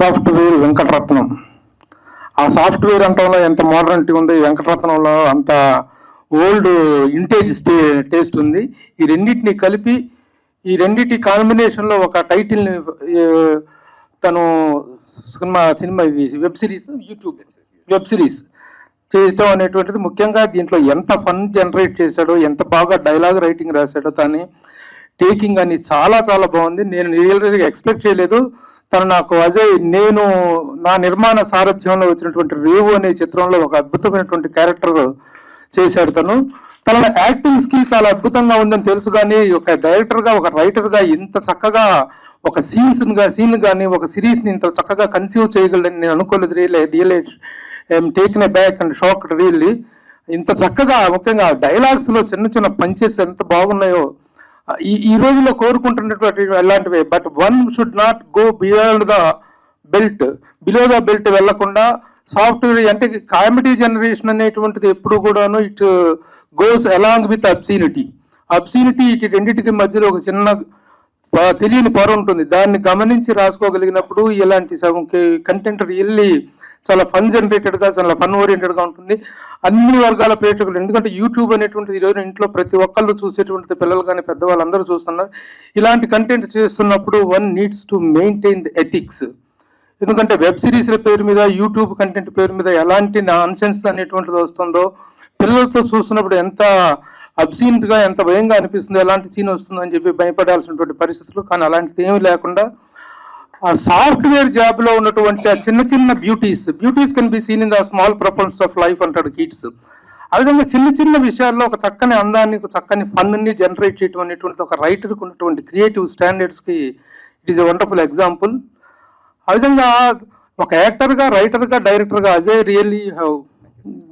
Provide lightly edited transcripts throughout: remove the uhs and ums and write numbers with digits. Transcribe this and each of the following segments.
Software Venkataratnam. ఆ software అంటంలో ఎంత modernity ఉంది, వెంకటరత్నంలో అంత ఓల్డ్ ఇంటేజ్ టేస్ట్ ఉంది. ఈ రెండింటిని కలిపి ఈ రెండింటి కాంబినేషన్లో ఒక టైటిల్ని తను సినిమా ఇది web series, YouTube web series చేయటం అనేటువంటిది ముఖ్యంగా దీంట్లో ఎంత ఫన్ జనరేట్ చేశాడో, ఎంత బాగా డైలాగ్ రైటింగ్ రాశాడో, దాన్ని టేకింగ్ అని చాలా చాలా బాగుంది. నేను రియల్గా ఎక్స్పెక్ట్ చేయలేదు. తను నాకు అజయ్ నేను నా నిర్మాణ సారథ్యంలో వచ్చినటువంటి రేవు అనే చిత్రంలో ఒక అద్భుతమైనటువంటి క్యారెక్టర్ చేశాడు. తన యాక్టింగ్ స్కిల్ చాలా అద్భుతంగా ఉందని తెలుసు, కానీ ఒక డైరెక్టర్గా ఒక రైటర్గా ఇంత చక్కగా ఒక సీన్ కానీ ఒక సిరీస్ని ఇంత చక్కగా కన్సీవ్ చేయగలడని నేను అనుకోలేదు. Real I'm taken a back and shocked really. ఇంత చక్కగా ముఖ్యంగా డైలాగ్స్లో చిన్న చిన్న పంచెస్ ఎంత బాగున్నాయో ఈ రోజుల్లో కోరుకుంటున్నటువంటి అలాంటివే. But one should not go beyond the belt, below the belt వెళ్లకుండా సాఫ్ట్వేర్ అంటే కామెడీ జనరేషన్ అనేటువంటిది ఎప్పుడు కూడాను it goes along with obscenity ఇటు రెండింటికి మధ్యలో ఒక చిన్న తెలియని పొర ఉంటుంది. దాన్ని గమనించి రాసుకోగలిగినప్పుడు ఇలాంటి కంటెంట్ రియల్లీ చాలా ఫన్ జనరేటెడ్గా, చాలా ఫన్ ఓరియంటెడ్గా ఉంటుంది అన్ని వర్గాల ప్రేక్షకులు. ఎందుకంటే యూట్యూబ్ అనేటువంటిది ఈరోజు ఇంట్లో ప్రతి ఒక్కళ్ళు చూసేటువంటి పిల్లలు కానీ పెద్దవాళ్ళు అందరూ చూస్తున్నారు. ఇలాంటి కంటెంట్ చేస్తున్నప్పుడు one needs to maintain the ethics. ఎందుకంటే వెబ్ సిరీస్ల పేరు మీద, యూట్యూబ్ కంటెంట్ పేరు మీద ఎలాంటి నాన్సెన్స్ అనేటువంటిది వస్తుందో, పిల్లలతో చూస్తున్నప్పుడు ఎంత అబ్సీన్గా ఎంత భయంగా అనిపిస్తుందో, ఎలాంటి సీన్ వస్తుందని చెప్పి భయపడాల్సినటువంటి పరిస్థితులు. కానీ అలాంటిది ఏమీ లేకుండా ఆ సాఫ్ట్వేర్ జాబ్లో ఉన్నటువంటి ఆ చిన్న చిన్న beauties can be seen in the small propels of life అంటాడు కిడ్స్. ఆ విధంగా చిన్న చిన్న విషయాల్లో ఒక చక్కని అందాన్ని, ఒక చక్కని ఫన్ని జనరేట్ చేయడం అనేటువంటి ఒక రైటర్కి ఉన్నటువంటి క్రియేటివ్ స్టాండర్డ్స్కి it is a wonderful example. ఆ విధంగా ఒక యాక్టర్గా, రైటర్గా, డైరెక్టర్గా అజయ్ రియల్లీ హ్యావ్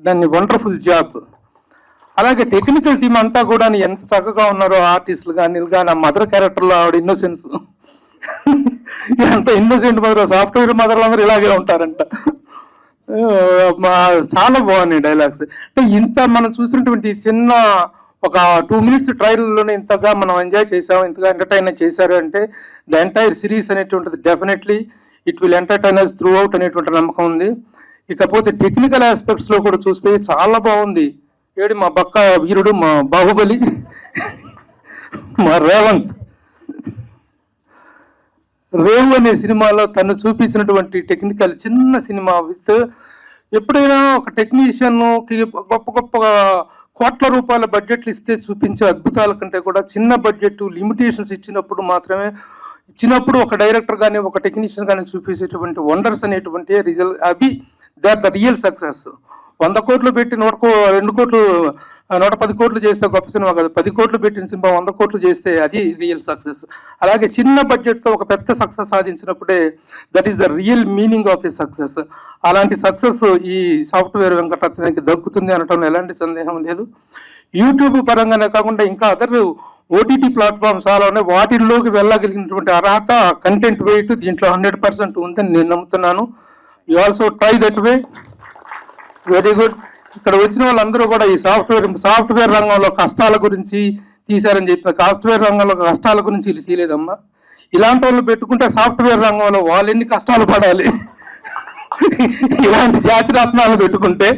దాన్ని వండర్ఫుల్ జాబ్. అలాగే టెక్నికల్ టీం అంతా కూడా ఎంత చక్కగా ఉన్నారో, ఆర్టిస్టులు కానీ ఆ మదర్ క్యారెక్టర్లో ఆవిడ ఇన్నోసెన్స్ ఎంత ఇన్నోసెంట్ మదర్, సాఫ్ట్వేర్ మదర్లు అందరూ ఇలాగే ఉంటారంట. చాలా బాగున్నాయి డైలాగ్స్. అంటే ఇంత మనం చూసినటువంటి చిన్న ఒక 2 minutes ట్రైలర్లోనే ఇంతగా మనం ఎంజాయ్ చేసాము, ఇంతగా ఎంటర్టైన్ చేశారు అంటే ద ఎంటైర్ సిరీస్ అనేటువంటిది definitely it will entertain us throughout అనేటువంటి నమ్మకం ఉంది. ఇకపోతే టెక్నికల్ ఆస్పెక్ట్స్లో కూడా చూస్తే చాలా బాగుంది. ఏడు మా బక్క వీరుడు, మా బాహుబలి, మా రేవు అనే సినిమాలో తను చూపించినటువంటి టెక్నికల్ చిన్న సినిమా విత్ ఎప్పుడైనా ఒక టెక్నీషియన్కి గొప్ప కోట్ల రూపాయల బడ్జెట్లు ఇస్తే చూపించే అద్భుతాల కంటే కూడా చిన్న బడ్జెట్ లిమిటేషన్స్ ఇచ్చినప్పుడు ఒక డైరెక్టర్ కానీ ఒక టెక్నీషియన్ కానీ చూపించేటువంటి వండర్స్ అనేటువంటి అవి they are the real success. 100 కోట్లు పెట్టి 110 కోట్లు చేస్తే గొప్ప సినిమా కాదు, 10 కోట్లు పెట్టిన సినిమా 100 కోట్లు చేస్తే అది రియల్ సక్సెస్. అలాగే చిన్న బడ్జెట్తో ఒక పెద్ద సక్సెస్ సాధించినప్పుడే that is the real meaning of a success. అలాంటి సక్సెస్ ఈ సాఫ్ట్వేర్ వెంకటరత్నానికి దక్కుతుంది అనటంలో ఎలాంటి సందేహం లేదు. యూట్యూబ్ పరంగానే కాకుండా ఇంకా అదర్ ఓటీటీ ప్లాట్ఫామ్స్ చాలా ఉన్నాయి. వాటిల్లోకి వెళ్ళగలిగినటువంటి అర్హత, కంటెంట్ వెయిట్ దీంట్లో 100% ఉందని నేను నమ్ముతున్నాను. You also try that way. Very good. ఇక్కడ వచ్చిన వాళ్ళందరూ కూడా ఈ సాఫ్ట్వేర్ రంగంలో కష్టాల గురించి తీశారని చెప్పిన, సాఫ్ట్వేర్ రంగంలో కష్టాల గురించి ఇది తీయలేదమ్మా. ఇలాంటి వాళ్ళు పెట్టుకుంటే సాఫ్ట్వేర్ రంగంలో వాళ్ళు ఎన్ని కష్టాలు పడాలి. ఇలాంటి జాతిరత్నాలు పెట్టుకుంటే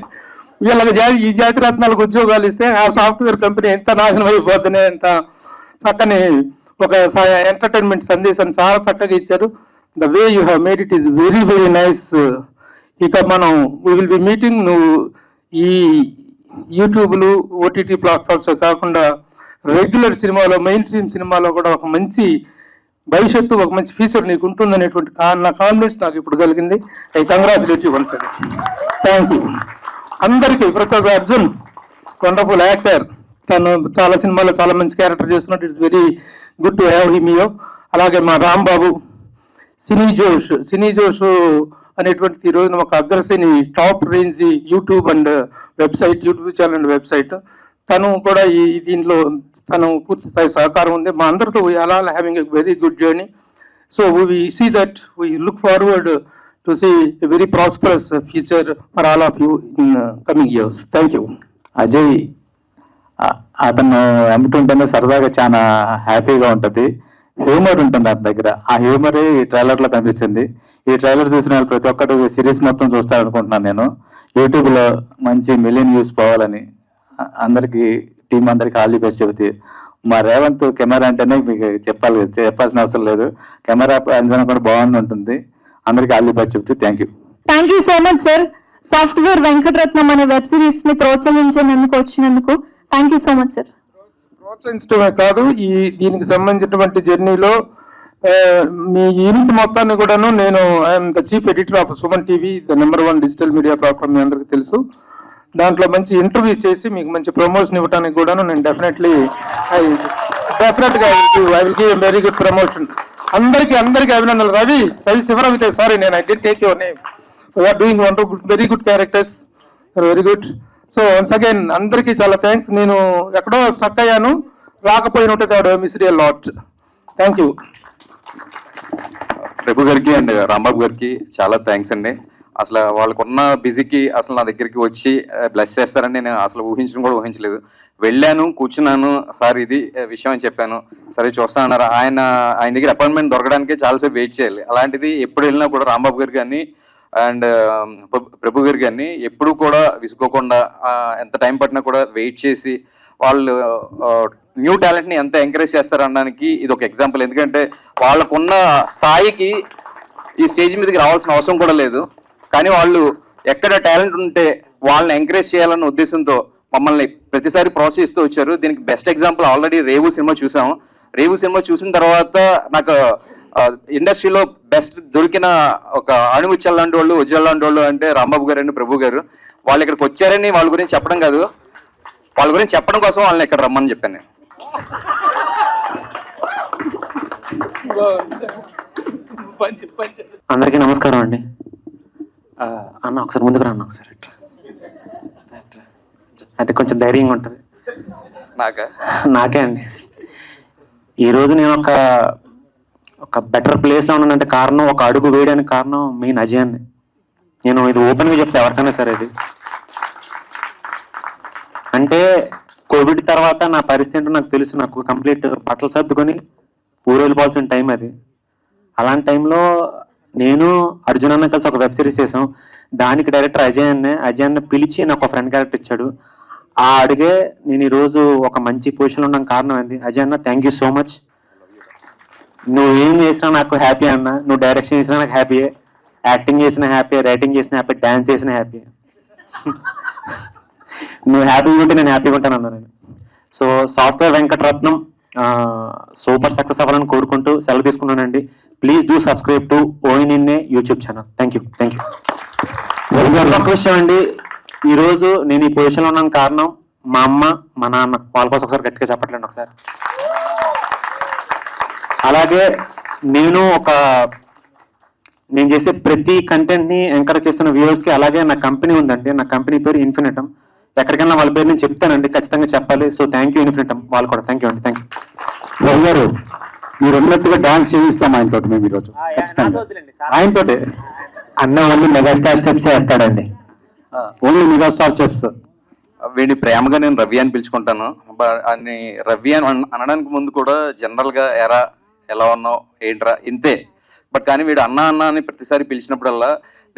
ఈ జాతిరత్నాలకు ఉద్యోగాలు ఇస్తే ఆ సాఫ్ట్వేర్ కంపెనీ ఎంత నాశనం అయిపోతుంది. ఎంత చక్కని ఒక ఎంటర్టైన్మెంట్ సందేశాన్ని చాలా చక్కగా ఇచ్చారు. The way you have made it is very very nice. ఇక మనం వీ విల్ బి మీటింగ్. నువ్వు ఈ యూట్యూబ్లు, ఓటీటీ ప్లాట్ఫామ్స్ కాకుండా రెగ్యులర్ సినిమాలో, మెయిన్ స్ట్రీమ్ సినిమాలో కూడా ఒక మంచి భవిష్యత్తు, ఒక మంచి ఫ్యూచర్ నీకు ఉంటుందనేటువంటి నా కాన్ఫిడెన్స్ నాకు ఇప్పుడు కలిగింది. I congratulate you once again. Thank you అందరికీ. ప్రతి అర్జున్ వండర్ఫుల్ యాక్టర్, తను చాలా సినిమాలో చాలా మంచి క్యారెక్టర్ చేస్తున్నాడు. It's very good to have him here. అలాగే మా రాంబాబు, సినీ జోష్ అనేటువంటి ఈ రోజున ఒక అగ్రశ్రేణి top range YouTube channel and website. తను కూడా దీనిలో తను పూర్తి స్థాయి సహకారం ఉంది. మా అందరితో అలా having a very good journey. So we see that we look forward to see a very prosperous future for all of you in coming years. Thank you. Ajay అతను అమ్ముతుంటేనే సరదాగా చాలా హ్యాపీగా ఉంటుంది, హ్యూమర్ ఉంటుంది అతని దగ్గర. ఆ హ్యూమరే ఈ ట్రైలర్లో కనిపించింది. ఈ ట్రైలర్ చూసిన వాళ్ళు ప్రతి ఒక్కరు సిరీస్ మొత్తం చూస్తారు అనుకుంటున్నాను నేను. యూట్యూబ్లో మంచి మిలియన్ వ్యూస్ పోవాలని అందరికీ టీం అందరికీ ఆల్ ది బెస్ట్ చెబుతూ, మా రేవంత్ కెమెరా అంటేనే మీకు చెప్పాల్సిన అవసరం లేదు. కెమెరా అంచనా కూడా బాగుంది ఉంటుంది. అందరికీ ఆల్ ది బెస్ట్ చెబుతూ thank you. Thank you so much sir. Software Venkataratnam అనే వెబ్ సిరీస్ ని ప్రోత్సహించినందుకు వచ్చినందుకు thank you so much sir. ప్రోత్సహించడమే కాదు, దీనికి సంబంధించినటువంటి జర్నీలో మీ యూనిట్ మొత్తాన్ని కూడాను నేను I'm the chief editor of Suman TV, the number 1 digital media platform, మీ అందరికీ తెలుసు. దాంట్లో మంచి ఇంటర్వ్యూ చేసి మీకు మంచి ప్రమోషన్ ఇవ్వడానికి కూడాను నేను డెఫినెట్గా I will give very good promotion. అందరికీ అభినందనలు. రవి శివరామ్, సారీ నేను I did take your name. We are doing wonderful, very good characters, very good. So once again అందరికీ చాలా థ్యాంక్స్. నేను ఎక్కడో స్టక్ అయ్యాను, రాకపోయినట్టు కాదు, miss real lot. Thank you. Prabhu గారికి అండ్ రాంబాబు గారికి చాలా థ్యాంక్స్ అండి. అసలు వాళ్ళకున్న బిజీకి అసలు నా దగ్గరికి వచ్చి బ్లెస్ చేస్తారని నేను అసలు ఊహించడం కూడా ఊహించలేదు. వెళ్ళాను, కూర్చున్నాను, సార్ ఇది విషయం అని చెప్పాను. సరే చూస్తానన్నారు. ఆయన దగ్గర అపాయింట్మెంట్ దొరకడానికి చాలాసేపు వెయిట్ చేయాలి. అలాంటిది ఎప్పుడు వెళ్ళినా కూడా రాంబాబు గారు కానీ అండ్ ప్రభు గారు కానీ ఎప్పుడు కూడా విసుకోకుండా ఎంత టైం పట్టినా కూడా వెయిట్ చేసి వాళ్ళు న్యూ టాలెంట్ని ఎంత ఎంకరేజ్ చేస్తారనడానికి ఇది ఒక ఎగ్జాంపుల్. ఎందుకంటే వాళ్ళకున్న స్థాయికి ఈ స్టేజ్ మీదకి రావాల్సిన అవసరం కూడా లేదు. కానీ వాళ్ళు ఎక్కడ టాలెంట్ ఉంటే వాళ్ళని ఎంకరేజ్ చేయాలన్న ఉద్దేశంతో మమ్మల్ని ప్రతిసారి ప్రోత్సహిస్తూ వచ్చారు. దీనికి బెస్ట్ ఎగ్జాంపుల్ ఆల్రెడీ రేవు సినిమా చూసాము. రేవు సినిమా చూసిన తర్వాత నాకు ఇండస్ట్రీలో బెస్ట్ దొరికిన ఒక ఆణిముత్యాల లాంటి వాళ్ళు, ఉజ్జల్ లాంటి వాళ్ళు అంటే రాంబాబు గారు అండి, ప్రభు గారు. వాళ్ళు ఇక్కడికి వచ్చారని వాళ్ళ గురించి చెప్పడం కాదు, వాళ్ళ గురించి చెప్పడం కోసం వాళ్ళని ఇక్కడ రమ్మని చెప్పాను. అందరికీ నమస్కారం అండి. అన్న ఒకసారి ముందుకు రాన్న, ఒకసారి అంటే కొంచెం ధైర్యంగా ఉంటుంది. నాకే అండి. ఈరోజు నేను ఒక బెటర్ ప్లేస్లో ఉన్నానంటే కారణం, ఒక అడుగు వేయడానికి కారణం మెయిన్ అజయ్ అండి. నేను ఇది ఓపెన్గా చెప్తే ఎవరికైనా సరే, ఇది అంటే కోవిడ్ తర్వాత నా పరిస్థితి ఏంటో నాకు తెలుసు. నాకు కంప్లీట్ బట్టలు సర్దుకొని ఊరు వెళ్ళిపోవాల్సిన టైం అది. అలాంటి టైంలో నేను అర్జున్ అన్న కలిసి ఒక వెబ్ సిరీస్ చేసాం. దానికి డైరెక్టర్ అజయ్ అన్న పిలిచి నాకు ఒక ఫ్రెండ్ క్యారెక్టర్ ఇచ్చాడు. ఆ అడిగే నేను ఈరోజు ఒక మంచి పొజిషన్లో ఉండడానికి కారణం ఏంది. అజయ్ అన్న థ్యాంక్ యూ సో మచ్. నువ్వు ఏం చేసినా నాకు హ్యాపీ అన్న. నువ్వు డైరెక్షన్ చేసినా నాకు హ్యాపీయే, యాక్టింగ్ చేసిన హ్యాపీ, రైటింగ్ చేసిన హ్యాపీ, డ్యాన్స్ చేసిన హ్యాపీ. నువ్వు హ్యాపీగా ఉంటే నేను హ్యాపీగా ఉంటాను అన్నా నేను. So software Venkataratnam super success అవ్వాలని కోరుకుంటూ సెలవు తీసుకున్నానండి. Please do subscribe to ONNA YouTube channel. Thank you. ఒక విషయం అండి, ఈరోజు నేను ఈ పొజిషన్లో ఉన్నాను కారణం మా అమ్మ, మా నాన్న. వాళ్ళ కోసం ఒకసారి గట్టిగా చెప్పట్లేండి ఒకసారి. అలాగే నేను చేసే ప్రతి కంటెంట్ని ఎంకరేజ్ చేస్తున్న వ్యూవర్స్కి. అలాగే నా కంపెనీ ఉందండి, నా కంపెనీ పేరు ఇన్ఫినిటమ్. ఎక్కడికైనా వాళ్ళ పేరు నేను చెప్తానండి, ఖచ్చితంగా చెప్పాలి. సో థ్యాంక్ యూ ఇన్ఫినిటమ్ వాళ్ళు కూడా. థ్యాంక్ యూ అండి. Thank you. రవి గారు, మీరు ఉన్నట్టుగా డాన్స్ చేయిస్తాం ఆయనతో మేము ఈరోజు. ఆయనతోటే అన్న ఓన్లీ మెగాస్టార్ స్టెప్స్ వేస్తాడండి. Only megastar steps. వీడిని ప్రేమగా నేను రవి అని పిలుచుకుంటాను. అని రవి అని అనడానికి ముందు కూడా జనరల్గా ఎలా ఉన్నావు ఏంట్రా ఇంతే. బట్ కానీ వీడు అన్న అని ప్రతిసారి పిలిచినప్పుడల్లా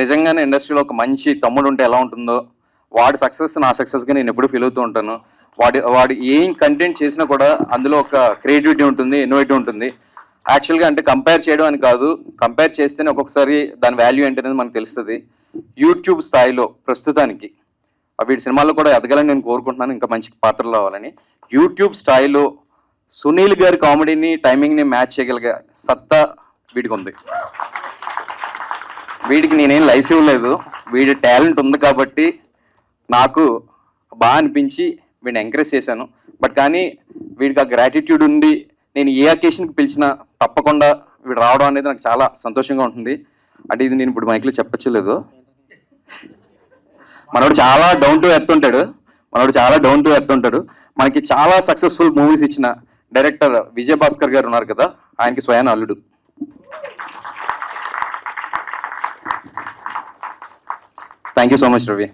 నిజంగానే ఇండస్ట్రీలో ఒక మంచి తమ్ముడు ఉంటే ఎలా ఉంటుందో, వాడి సక్సెస్ నా సక్సెస్గా నేను ఎప్పుడు ఫీల్ అవుతూ ఉంటాను. వాడు ఏం కంటెంట్ చేసినా కూడా అందులో ఒక క్రియేటివిటీ ఉంటుంది, ఇన్నోవేటివ్ ఉంటుంది. యాక్చువల్గా అంటే కంపేర్ చేయడం అని కాదు, కంపేర్ చేస్తేనే ఒక్కొక్కసారి దాని వాల్యూ ఏంటనేది మనకు తెలుస్తుంది. యూట్యూబ్ స్థాయిలో ప్రస్తుతానికి వీడి సినిమాల్లో కూడా ఎదగాలని నేను కోరుకుంటున్నాను, ఇంకా మంచి పాత్రలు రావాలని. యూట్యూబ్ స్థాయిలో సునీల్ గారి కామెడీని, టైమింగ్ని మ్యాచ్ చేయగలిగే సత్తా వీడికి ఉంది. వీడికి నేనేం లైఫ్ ఇవ్వలేదు, వీడి టాలెంట్ ఉంది కాబట్టి నాకు బాగా అనిపించి వీడిని ఎంకరేజ్ చేశాను. బట్ కానీ వీడికి ఆ గ్రాటిట్యూడ్ ఉండి నేను ఏ అకేషన్కి పిలిచినా తప్పకుండా వీడు రావడం అనేది నాకు చాలా సంతోషంగా ఉంటుంది. అంటే ఇది నేను ఇప్పుడు మైక్లో చెప్పచ్చలేదు. మనోడు చాలా డౌన్ టు ఎర్త్ ఉంటాడు. మనకి చాలా సక్సెస్ఫుల్ మూవీస్ ఇచ్చిన డైరెక్టర్ విజయ్ భాస్కర్ గారు ఉన్నారు కదా, ఆయనకి స్వయాన అల్లుడు. Thank you so much Ravi.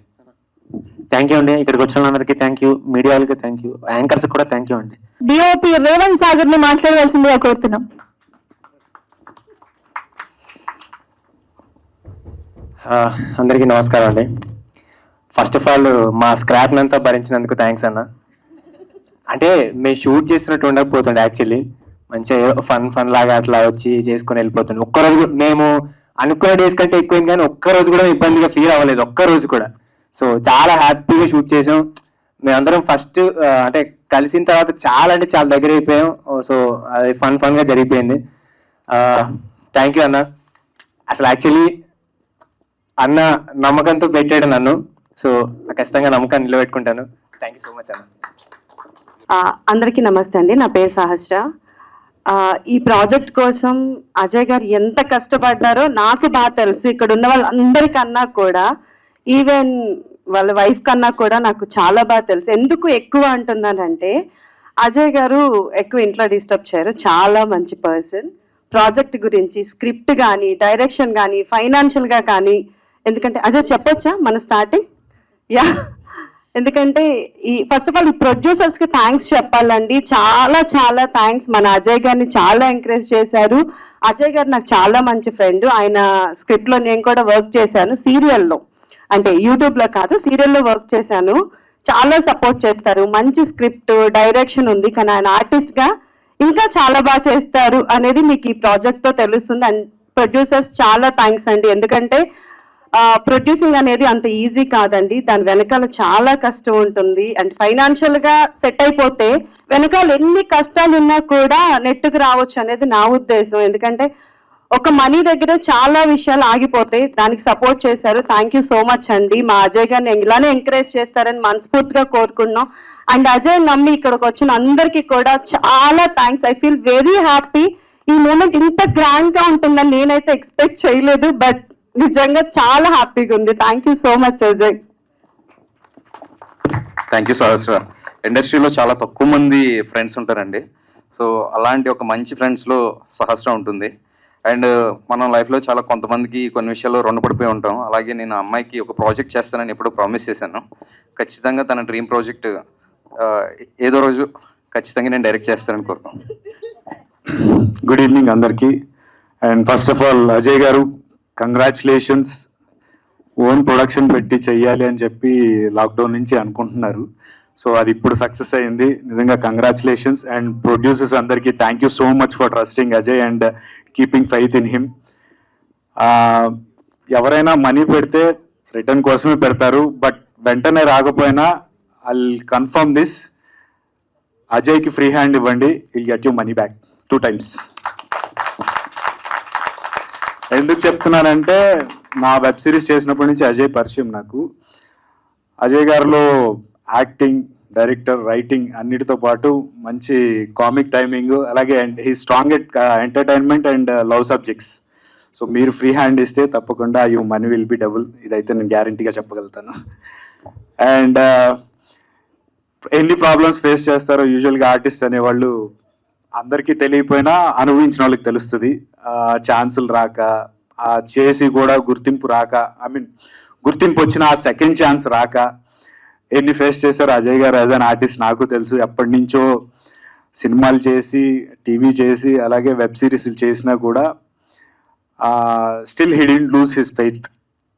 Thank you అండి. ఇక్కడికి వచ్చిన అందరికీ థ్యాంక్ యూ, మీడియా వాళ్ళకి థ్యాంక్ యూ, యాంకర్స్ కూడా థ్యాంక్ యూ అండి. డిఓపి రేవంత్ సాగర్ ని మాట్లాడవలసిందిగా కోరుతున్నాం. అందరికీ నమస్కారం అండి. ఫస్ట్ ఆఫ్ ఆల్ మా స్క్రాప్ అంతా భరించినందుకు థ్యాంక్స్ అన్న. అంటే మేము షూట్ చేస్తున్నట్టు ఉండకపోతుండే, యాక్చువల్లీ మంచిగా ఫన్ లాగా అట్లా వచ్చి చేసుకుని వెళ్ళిపోతుండే. ఒక్కరోజు మేము అనుకున్న డేస్ కంటే ఎక్కువైంది, కానీ ఒక్కరోజు కూడా ఇబ్బందిగా ఫీల్ అవ్వలేదు, ఒక్కరోజు కూడా. సో చాలా హ్యాపీగా షూట్ చేసాం. మేమందరం ఫస్ట్ అంటే కలిసిన తర్వాత చాలా అంటే చాలా దగ్గర అయిపోయాం. సో అది ఫన్గా జరిగిపోయింది. థ్యాంక్ యూ అన్న. అసలు యాక్చువల్లీ అన్న నమ్మకంతో పెట్టాడు నన్ను. సో ఖచ్చితంగా నమ్మకాన్ని నిలబెట్టుకుంటాను. థ్యాంక్ యూ సో మచ్ అన్న. అందరికీ నమస్తే అండి. నా పేరు సహస్ర. ఈ ప్రాజెక్ట్ కోసం అజయ్ గారు ఎంత కష్టపడ్డారో నాకు బాగా తెలుసు. ఇక్కడ ఉన్న వాళ్ళందరికన్నా కూడా, ఈవెన్ వాళ్ళ వైఫ్ కన్నా కూడా నాకు చాలా బాగా తెలుసు. ఎందుకు ఎక్కువ అంటున్నానంటే, అజయ్ గారు ఎక్కువ ఇంట్లో డిస్టర్బ్ చేయరు, చాలా మంచి పర్సన్. ప్రాజెక్ట్ గురించి స్క్రిప్ట్ కానీ, డైరెక్షన్ కానీ, ఫైనాన్షియల్గా కానీ, ఎందుకంటే అజయ్ చెప్పొచ్చా మన స్టార్టింగ్? యా, ఎందుకంటే ఫస్ట్ ఆఫ్ ఆల్ ఈ ప్రొడ్యూసర్స్ కి థ్యాంక్స్ చెప్పాలండి. చాలా చాలా థ్యాంక్స్. మన అజయ్ గారిని చాలా ఎంకరేజ్ చేశారు. అజయ్ గారు నాకు చాలా మంచి ఫ్రెండ్. ఆయన స్క్రిప్ట్ లో నేను కూడా వర్క్ చేశాను, సీరియల్లో, అంటే యూట్యూబ్ లో కాదు, సీరియల్లో వర్క్ చేశాను. చాలా సపోర్ట్ చేస్తారు. మంచి స్క్రిప్ట్, డైరెక్షన్ ఉంది, కానీ ఆయన ఆర్టిస్ట్ గా ఇంకా చాలా బాగా చేస్తారు అనేది మీకు ఈ ప్రాజెక్ట్ తో తెలుస్తుంది. అండ్ ప్రొడ్యూసర్స్ చాలా థ్యాంక్స్ అండి. ఎందుకంటే ప్రొడ్యూసింగ్ అనేది అంత ఈజీ కాదండి. దాని వెనకాల చాలా కష్టం ఉంటుంది. అండ్ ఫైనాన్షియల్ గా సెట్ అయిపోతే వెనకాల ఎన్ని కష్టాలు ఉన్నా కూడా నెట్టుకు రావచ్చు అనేది నా ఉద్దేశం. ఎందుకంటే ఒక మనీ దగ్గర చాలా విషయాలు ఆగిపోతాయి. దానికి సపోర్ట్ చేశారు. థ్యాంక్ యూ సో మచ్ అండి. మా అజయ్ గారిని ఇలానే ఎంకరేజ్ చేస్తారని మనస్ఫూర్తిగా కోరుకున్నాం. అండ్ అజయ్ నమ్మి ఇక్కడికి వచ్చిన అందరికీ కూడా చాలా thanks. I feel very happy. ఈ మూమెంట్ ఇంత గ్రాండ్ గా ఉంటుందని నేనైతే ఎక్స్పెక్ట్ చేయలేదు, బట్ నిజంగా చాలా హ్యాపీగా ఉంది. Thank you so much Ajay. Thank you Sahasra. ఇండస్ట్రీలో చాలా తక్కువ మంది ఫ్రెండ్స్ ఉంటారండి. సో అలాంటి ఒక మంచి ఫ్రెండ్స్లో సహస్ర ఉంటుంది. అండ్ మనం లైఫ్లో చాలా కొంతమందికి కొన్ని విషయాల్లో రుణపడిపోయి ఉంటాం. అలాగే నేను అమ్మాయికి ఒక ప్రాజెక్ట్ చేస్తానని ఎప్పుడూ ప్రామిస్ చేశాను. ఖచ్చితంగా తన డ్రీమ్ ప్రాజెక్ట్ ఏదో రోజు ఖచ్చితంగా నేను డైరెక్ట్ చేస్తానని కోరుతాను. గుడ్ ఈవినింగ్ అందరికీ. And first of all Ajay గారు, కంగ్రాచులేషన్స్. ఓన్ ప్రొడక్షన్ పెట్టి చెయ్యాలి అని చెప్పి లాక్డౌన్ నుంచి అనుకుంటున్నారు. సో అది ఇప్పుడు సక్సెస్ అయింది. నిజంగా కంగ్రాచులేషన్స్. అండ్ ప్రొడ్యూసర్స్ అందరికీ thank you so much for trusting Ajay and keeping faith in him. ఎవరైనా మనీ పెడితే రిటర్న్ కోసమే పెడతారు, బట్ వెంటనే రాకపోయినా ఐ కన్ఫర్మ్ దిస్, అజయ్కి ఫ్రీ హ్యాండ్ ఇవ్వండి, will get you money back 2 times. ఎందుకు చెప్తున్నానంటే, నా వెబ్ సిరీస్ చేసినప్పటి నుంచి అజయ్ పరిచయం నాకు. అజయ్ గారిలో యాక్టింగ్, డైరెక్టర్, రైటింగ్ అన్నిటితో పాటు మంచి కామిక్ టైమింగ్, అలాగే he strong at entertainment and love subjects. So మీరు ఫ్రీ హ్యాండ్ ఇస్తే తప్పకుండా you money will be double, ఇదైతే నేను గ్యారంటీగా చెప్పగలుగుతాను. అండ్ ఎన్ని ప్రాబ్లమ్స్ ఫేస్ చేస్తారో యూజువల్గా ఆర్టిస్ట్ అనేవాళ్ళు అందరికీ తెలియపోయినా అనుభవించిన వాళ్ళకి తెలుస్తుంది. ఛాన్సులు రాక, చేసి కూడా గుర్తింపు రాక, గుర్తింపు వచ్చిన ఆ సెకండ్ ఛాన్స్ రాక ఎన్ని ఫేస్ చేశారు అజయ్ గారు యాజ్ అన్ ఆర్టిస్ట్ నాకు తెలుసు. ఎప్పటి నుంచో సినిమాలు చేసి, టీవీ చేసి, అలాగే వెబ్ సిరీస్లు చేసినా కూడా still he didn't lose his faith.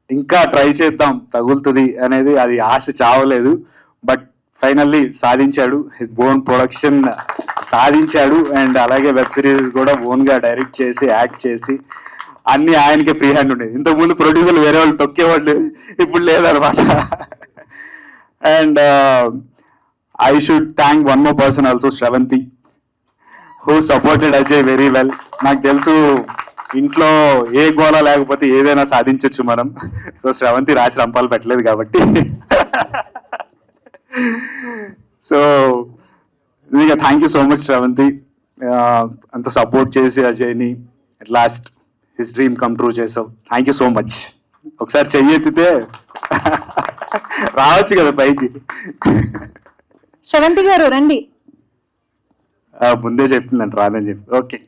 ఇంకా ట్రై చేద్దాం, తగులుతుంది అనేది, అది ఆశ చావలేదు. బట్ ఫైనల్లీ సాధించాడు. హిస్ ఓన్ ప్రొడక్షన్ సాధించాడు. అండ్ అలాగే వెబ్ సిరీస్ కూడా ఓన్గా డైరెక్ట్ చేసి, యాక్ట్ చేసి, అన్ని ఆయనకి ఫ్రీ హ్యాండ్ ఉండేది. ఇంతకుముందు ప్రొడ్యూసర్లు వేరే వాళ్ళు తొక్కేవాళ్ళు, ఇప్పుడు లేదనమాట. And I should thank one more person also, Sravanthi, who supported Ajay very well. నాకు తెలుసు ఇంట్లో ఏ గోళ లేకపోతే ఏదైనా సాధించవచ్చు మనం. సో శ్రవంతి రాసి రంపాలు పెట్టలేదు కాబట్టి. సో నిజంగా thank you so much Sravanthi. అంత సపోర్ట్ చేసి అజయ్ని at last his dream come true చేసావు. Thank you so much. ఒకసారి చెయ్యెత్తితే రావచ్చు కదా పైకి. శ్రవంతి గారు రండి. ముందే చెప్పిందంట రాదని చెప్పి. Okay.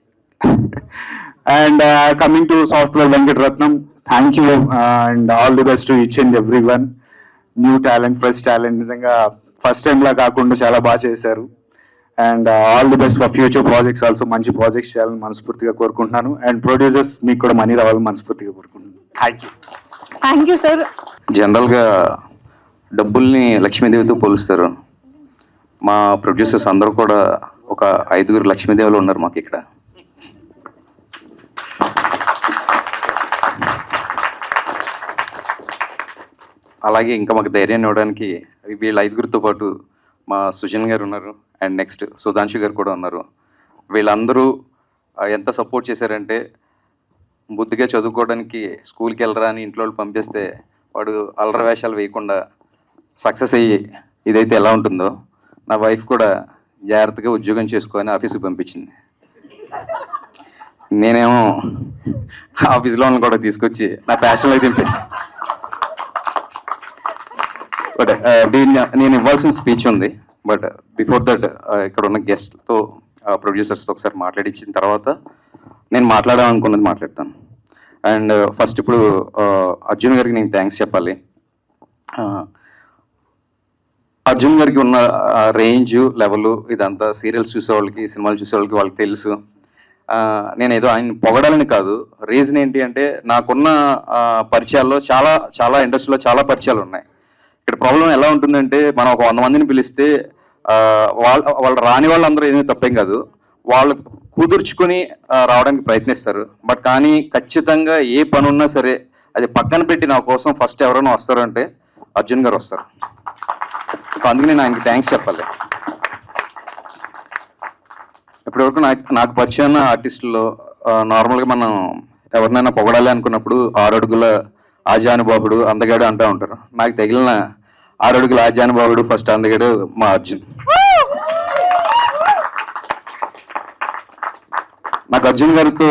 And coming to software Venkataratnam, thank you and all the best to each and every one. New talent, fresh talent, నిజంగా ఫస్ట్ టైం లా కాకుండా చాలా బాగా చేశారు. And all the best for future projects also. మంచి ప్రాజెక్ట్స్ చేయాలని మనస్ఫూర్తిగా కోరుకుంటున్నాను. And producers మీకు కూడా మనీ రావాలని మనస్ఫూర్తిగా కోరుకుంటున్నాను. Thank you. Thank you sir. జనరల్గా డబ్బుల్ని లక్ష్మీదేవితో పోలుస్తారు. మా ప్రొడ్యూసర్స్ అందరూ కూడా ఒక 5 లక్ష్మీదేవులు ఉన్నారు మాకు ఇక్కడ. అలాగే ఇంకా మాకు ధైర్యాన్ని ఇవ్వడానికి వీళ్ళ 5 పాటు మా సుజన్ గారు ఉన్నారు, అండ్ నెక్స్ట్ సుధాంశు గారు కూడా ఉన్నారు. వీళ్ళందరూ ఎంత సపోర్ట్ చేశారంటే, బుద్ధిగా చదువుకోవడానికి స్కూల్కి వెళ్ళరా అని ఇంట్లో వాళ్ళు పంపిస్తే వాడు అల్లరి వేషాలు వేయకుండా సక్సెస్ అయ్యి ఇదైతే ఎలా ఉంటుందో, నా వైఫ్ కూడా జాగ్రత్తగా ఉద్యోగం చేసుకొని ఆఫీస్కి పంపించింది. నేనేమో ఆఫీస్లో వాళ్ళని కూడా తీసుకొచ్చి నా ప్యాషన్లో దింపేసి. బట్ నేను ఇవ్వాల్సిన స్పీచ్ ఉంది. బట్ బిఫోర్ దట్ ఇక్కడ ఉన్న గెస్ట్తో ప్రొడ్యూసర్స్తో ఒకసారి మాట్లాడించిన తర్వాత నేను మాట్లాడాలనుకున్నది మాట్లాడతాను. అండ్ ఫస్ట్ ఇప్పుడు అర్జున్ గారికి నేను థ్యాంక్స్ చెప్పాలి. అర్జున్ గారికి ఉన్న రేంజ్ లెవెల్ ఇదంతా సీరియల్స్ చూసేవాళ్ళకి, సినిమాలు చూసేవాళ్ళకి వాళ్ళకి తెలుసు. నేను ఏదో ఆయన పొగడాలని కాదు, రీజన్ ఏంటి అంటే నాకున్న పరిచయాల్లో చాలా ఇండస్ట్రీలో చాలా పరిచయాలు ఉన్నాయి. ఇక్కడ ప్రాబ్లం ఎలా ఉంటుందంటే, మనం ఒక 100 మందిని పిలిస్తే వాళ్ళు రాని వాళ్ళందరూ ఏమీ తప్పేం కాదు, వాళ్ళు కుదుర్చుకొని రావడానికి ప్రయత్నిస్తారు. బట్ కానీ ఖచ్చితంగా ఏ పని ఉన్నా సరే అది పక్కన పెట్టి నా కోసం ఫస్ట్ ఎవరైనా వస్తారంటే అర్జున్ గారు వస్తారు. సో అందుకే నేను ఆయనకి థ్యాంక్స్ చెప్పాలి. ఇప్పటివరకు నాకు పరిచయం ఆర్టిస్టుల్లో నార్మల్గా మనం ఎవరినైనా పొగడాలి అనుకున్నప్పుడు 6 అడుగుల ఆజానుబాహుడు, అందగాడు అంటూ ఉంటారు. నాకు తగిలిన 6 అడుగుల ఆజానుబాహుడు ఫస్ట్ అందగాడు మా అర్జున్. నాకు అర్జున్ గారితో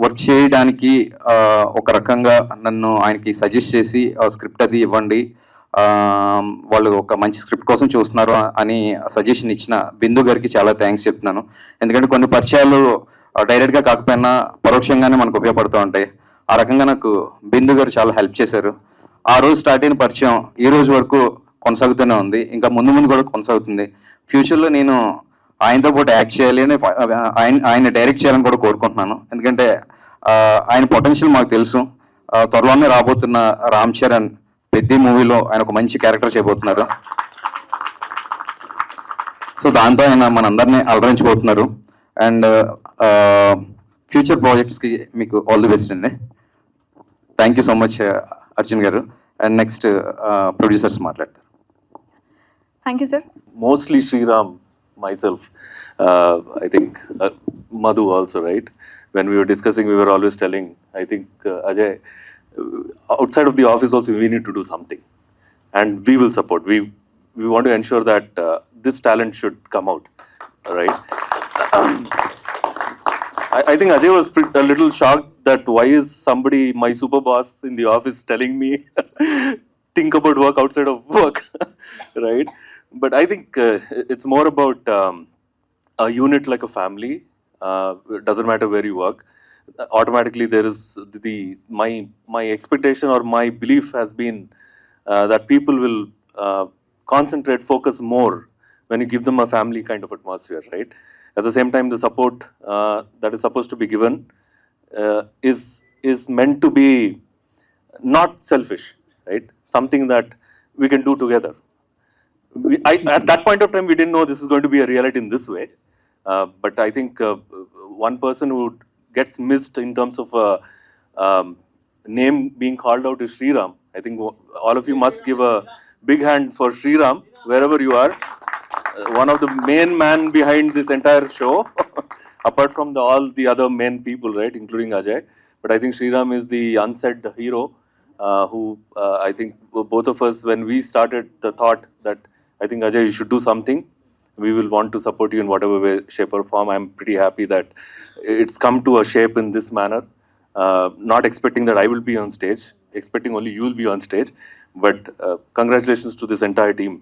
వర్క్ చేయడానికి ఒక రకంగా నన్ను ఆయనకి సజెస్ట్ చేసి స్క్రిప్ట్ అది ఇవ్వండి, వాళ్ళు ఒక మంచి స్క్రిప్ట్ కోసం చూస్తున్నారు అని సజెషన్ ఇచ్చిన బిందు గారికి చాలా థ్యాంక్స్ చెప్తున్నాను. ఎందుకంటే కొన్ని పరిచయాలు డైరెక్ట్గా కాకపోయినా పరోక్షంగానే మనకు ఉపయోగపడుతూ ఉంటాయి. ఆ రకంగా నాకు బిందు గారు చాలా హెల్ప్ చేశారు. ఆ రోజు స్టార్ట్ అయిన పరిచయం ఈ రోజు వరకు కొనసాగుతూనే ఉంది, ఇంకా ముందు కూడా కొనసాగుతుంది. ఫ్యూచర్లో నేను ఆయనతో పాటు యాక్ట్ చేయాలి అని ఆయన డైరెక్ట్ చేయాలని కూడా కోరుకుంటున్నాను. ఎందుకంటే ఆయన పొటెన్షియల్ మాకు తెలుసు. త్వరలోనే రాబోతున్న రామ్ చరణ్ పెద్ద మూవీలో ఆయన ఒక మంచి క్యారెక్టర్ చేయబోతున్నారు. సో దాంతో ఆయన మనందరినీ అలరించబోతున్నారు. అండ్ ఫ్యూచర్ ప్రాజెక్ట్స్కి మీకు ఆల్ ది బెస్ట్ అండి. Thank you so much Arjun గారు. అండ్ నెక్స్ట్ ప్రొడ్యూసర్స్ మాట్లాడతారు. Thank you sir. Mostly Sriram, myself. I think Madhu also, right? When we were discussing, we were always telling, I think Ajay, outside of the office also we need to do something, and we will support. We want to ensure that this talent should come out, right? I think Ajay was a little shocked that why is somebody, my super boss in the office, telling me think about work outside of work, right? But I think it's more about a unit like a family. It doesn't matter where you work. Automatically, there is my expectation or my belief has been that people will concentrate, focus more when you give them a family kind of atmosphere, right? At the same time, the support that is supposed to be given is meant to be not selfish, right? Something that we can do together. At that point of time, we didn't know this is going to be a reality in this way. But I think one person who gets missed in terms of name being called out is Sriram. I think all of you must give a big hand for Sriram wherever you are. One of the main man behind this entire show, apart from all the other main people, right, including Ajay. But I think Sriram is the unsaid hero who I think both of us, when we started the thought that I think Ajay, you should do something, we will want to support you in whatever way, shape or form. I'm pretty happy that it's come to a shape in this manner. Not expecting that I will be on stage, expecting only you will be on stage. But congratulations to this entire team.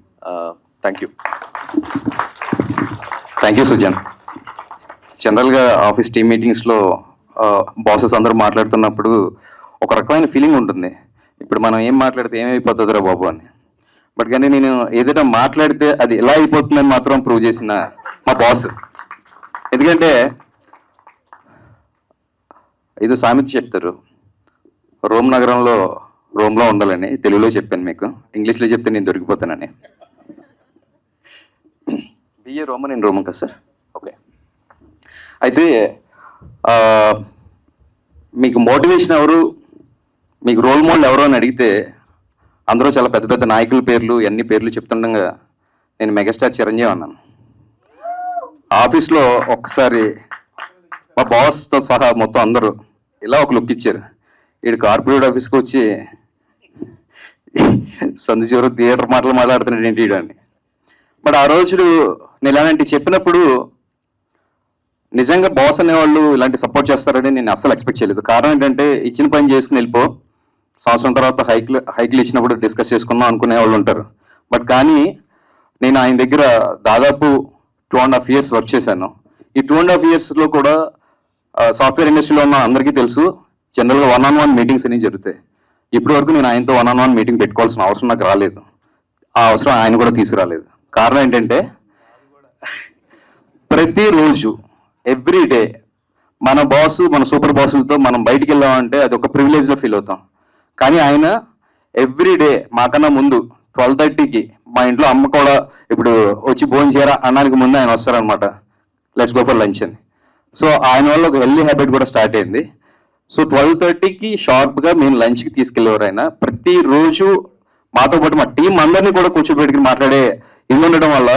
Thank you. Thank you Sujan. జనరల్గా office team మీటింగ్స్లో bosses అందరూ మాట్లాడుతున్నప్పుడు ఒక రకమైన feeling ఉంటుంది, ఇప్పుడు మనం ఏం మాట్లాడితే ఏమైపోతుందిరా బాబు అని. బట్ కానీ నేను ఏదైనా మాట్లాడితే అది ఎలా అయిపోతుందని మాత్రం ప్రూవ్ చేసిన మా బాస్. ఎందుకంటే ఇది సామెత చెప్తారు, రోమ్ నగరంలో రోమ్లో ఉండాలని. తెలుగులో చెప్పాను మీకు, ఇంగ్లీష్లో చెప్తే నేను దొరికిపోతానని. బిఏ రోమన్ ఇన్ రోమన్ కదా సార్? ఓకే. అయితే మీకు మోటివేషన్ ఎవరు, మీకు రోల్ మోడల్ ఎవరు అని అడిగితే అందరూ చాలా పెద్ద పెద్ద నాయకుల పేర్లు, ఎన్ని పేర్లు చెప్తుండగా నేను మెగాస్టార్ చిరంజీవి అన్నాను. ఆఫీస్లో ఒక్కసారి మా బాస్తో సహా మొత్తం అందరూ ఇలా ఒక లుక్ ఇచ్చారు. వీడు కార్పొరేట్ ఆఫీస్కి వచ్చి సందు చివరి థియేటర్ మాటలు మాట్లాడుతున్నాడు ఏంటి అని. బట్ ఆ రోజు నేను ఇలాంటి చెప్పినప్పుడు నిజంగా బాస్ అనేవాళ్ళు ఇలాంటి సపోర్ట్ చేస్తారని నేను అస్సలు ఎక్స్పెక్ట్ చేయలేదు. కారణం ఏంటంటే ఇచ్చిన పని చేసుకుని వెళ్ళిపో, సంవత్సరం తర్వాత హైక్లు ఇచ్చినప్పుడు డిస్కస్ చేసుకుందాం అనుకునే వాళ్ళు ఉంటారు. బట్ కానీ నేను ఆయన దగ్గర దాదాపు 2.5 years వర్క్ చేశాను. ఈ 2.5 yearsలో కూడా సాఫ్ట్వేర్ ఇండస్ట్రీలో ఉన్న అందరికీ తెలుసు, జనరల్గా 1-on-1 మీటింగ్స్ అనేవి జరుగుతాయి. ఇప్పటి వరకు నేను ఆయనతో 1-on-1 మీటింగ్ పెట్టుకోవాల్సిన అవసరం నాకు రాలేదు. ఆ అవసరం ఆయన కూడా తీసుకురాలేదు. కారణం ఏంటంటే ప్రతిరోజు ఎవ్రీ డే మన బాసు, మన సూపర్ బాసులతో మనం బయటికి వెళ్ళామంటే అది ఒక ప్రివిలేజ్లో ఫీల్ అవుతాం. కానీ ఆయన ఎవ్రీ డే మాకన్నా ముందు 12:30కి మా ఇంట్లో అమ్మ కూడా ఇప్పుడు వచ్చి భోజనం చేయరా అనడానికి ముందు ఆయన వస్తారనమాట, లెట్స్ గో ఫర్ లంచ్ అని. సో ఆయన వల్ల ఒక హెల్దీ హ్యాబిట్ కూడా స్టార్ట్ అయింది. సో 12:30కి షార్ప్గా మేము లంచ్కి తీసుకెళ్ళేవారు ఆయన. ప్రతిరోజు మాతో పాటు మా టీం అందరినీ కూడా కూర్చోబెట్టుకుని మాట్లాడే ఇది ఉండడం వల్ల